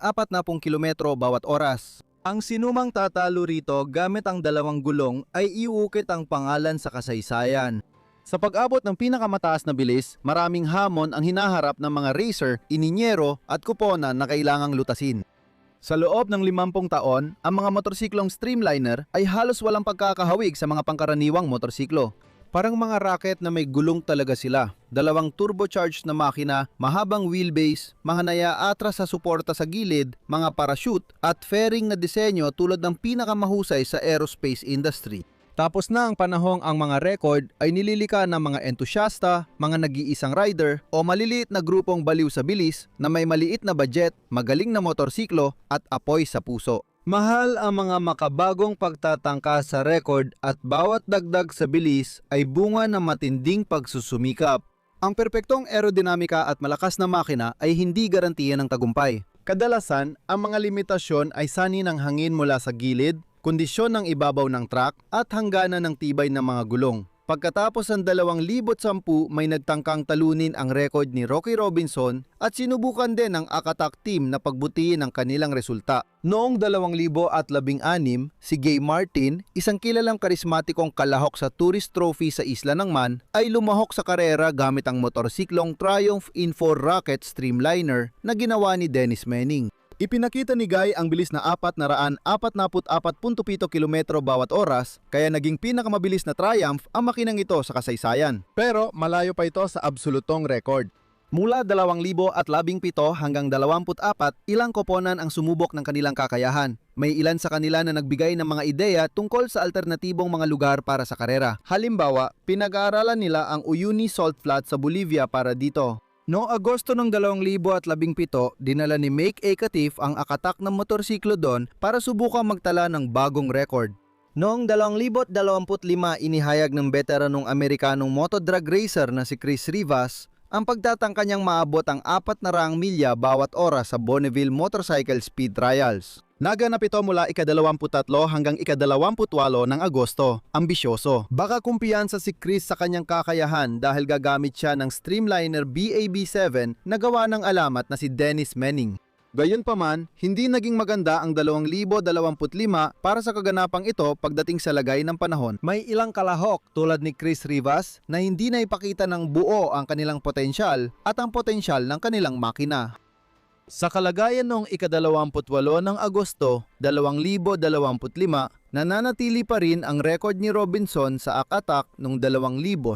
kilometro bawat oras. Ang sinumang tatalo rito gamit ang dalawang gulong ay iukit ang pangalan sa kasaysayan. Sa pag-abot ng pinakamataas na bilis, maraming hamon ang hinaharap ng mga racer, ininyero at kuponan na kailangang lutasin. Sa loob ng 50 taon, ang mga motorsiklong streamliner ay halos walang pagkakahawig sa mga pangkaraniwang motorsiklo. Parang mga rocket na may gulong talaga sila. Dalawang turbocharged na makina, mahabang wheelbase, mga naya-atras sa suporta sa gilid, mga parachute at fairing na disenyo tulad ng pinakamahusay sa aerospace industry. Tapos na ang panahong ang mga record ay nililika ng mga entusyasta, mga nag-iisang rider o maliliit na grupong baliw sa bilis na may maliit na budget, magaling na motorsiklo at apoy sa puso. Mahal ang mga makabagong pagtatangka sa record at bawat dagdag sa bilis ay bunga ng matinding pagsusumikap. Ang perpektong aerodinamika at malakas na makina ay hindi garantiya ng tagumpay. Kadalasan, ang mga limitasyon ay sani ng hangin mula sa gilid, kondisyon ng ibabaw ng track at hangganan ng tibay ng mga gulong. Pagkatapos ng 2010 may nagtangkang talunin ang record ni Rocky Robinson at sinubukan din ng Akatak team na pagbutihin ang kanilang resulta. Noong 2016, si Gay Martin, isang kilalang karismatikong kalahok sa Tourist Trophy sa Isla ng Man, ay lumahok sa karera gamit ang motorsiklong Triumph Infor Rocket Streamliner na ginawa ni Dennis Manning. Ipinakita ni Guy ang bilis na 444.7 kilometro bawat oras, kaya naging pinakamabilis na Triumph ang makinang ito sa kasaysayan. Pero malayo pa ito sa absolutong record. Mula 2017 hanggang 24, ilang koponan ang sumubok ng kanilang kakayahan. May ilan sa kanila na nagbigay ng mga ideya tungkol sa alternatibong mga lugar para sa karera. Halimbawa, pinag-aaralan nila ang Uyuni Salt Flat sa Bolivia para dito. Noong Agosto ng 2017, dinala ni Make A. Katif ang akatak ng motorsiklo doon para subukang magtala ng bagong record. Noong 2025, inihayag ng veteranong Amerikanong motodrag racer na si Chris Rivas ang pagtatangka niyang maabot ang 400 milya bawat oras sa Bonneville Motorcycle Speed Trials. Naganap ito mula ika-23 hanggang ika-28 ng Agosto. Ambisyoso. Baka kumpiyansa si Chris sa kanyang kakayahan dahil gagamit siya ng Streamliner BAB7 na gawa ng alamat na si Dennis Manning. Gayunpaman, hindi naging maganda ang 2025 para sa kaganapang ito pagdating sa lagay ng panahon. May ilang kalahok tulad ni Chris Rivas na hindi na ipakita ng buo ang kanilang potensyal at ang potensyal ng kanilang makina. Sa kalagayan noong ika-28 ng Agosto 2025, nananatili pa rin ang record ni Robinson sa Akatak noong 2010.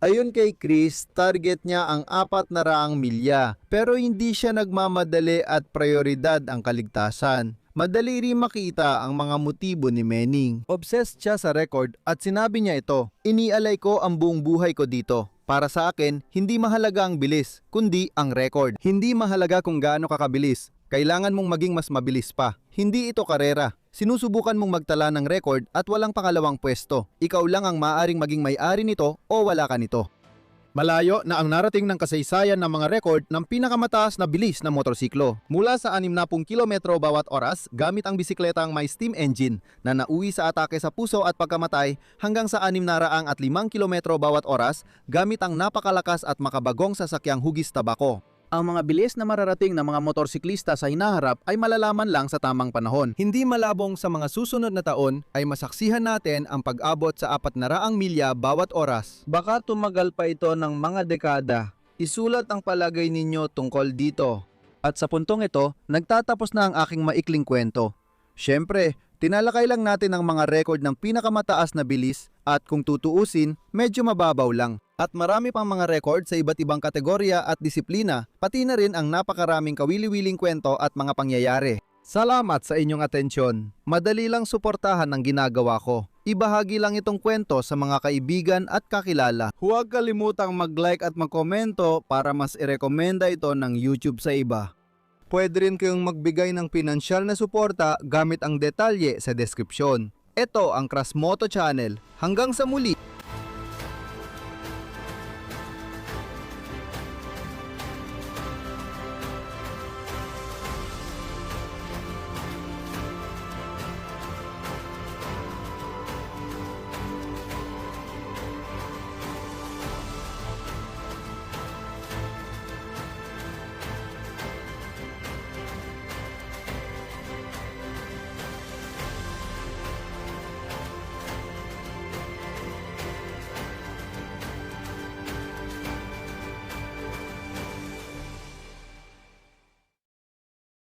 Ayon kay Chris, target niya ang 400 milya pero hindi siya nagmamadali at prioridad ang kaligtasan. Madali rin makita ang mga motibo ni Manning. Obsessed siya sa record at sinabi niya ito, "Inialay ko ang buong buhay ko dito. Para sa akin, hindi mahalaga ang bilis, kundi ang record. Hindi mahalaga kung gaano kakabilis. Kailangan mong maging mas mabilis pa. Hindi ito karera. Sinusubukan mong magtala ng record at walang pangalawang pwesto. Ikaw lang ang maaaring maging may-ari nito o wala ka nito." Malayo na ang narating ng kasaysayan ng mga record ng pinakamataas na bilis na motorsiklo. Mula sa 60 kilometro bawat oras gamit ang bisikletang may steam engine na nauwi sa atake sa puso at pagkamatay hanggang sa 605 kilometro bawat oras gamit ang napakalakas at makabagong sasakyang hugis tabako. Ang mga bilis na mararating ng mga motorsiklista sa hinaharap ay malalaman lang sa tamang panahon. Hindi malabong sa mga susunod na taon ay masaksihan natin ang pag-abot sa 400 milya bawat oras. Baka tumagal pa ito ng mga dekada. Isulat ang palagay ninyo tungkol dito. At sa puntong ito, nagtatapos na ang aking maikling kwento. Siyempre, tinalakay lang natin ang mga record ng pinakamataas na bilis at kung tutuusin, medyo mababaw lang. At marami pang mga record sa iba't ibang kategorya at disiplina, pati na rin ang napakaraming kawili-wiling kwento at mga pangyayari. Salamat sa inyong atensyon. Madali lang suportahan ang ginagawa ko. Ibahagi lang itong kwento sa mga kaibigan at kakilala. Huwag kalimutang mag-like at mag-komento para mas irekomenda ito ng YouTube sa iba. Pwede rin kayong magbigay ng pinansyal na suporta gamit ang detalye sa deskripsyon. Ito ang Krasmoto Channel. Hanggang sa muli!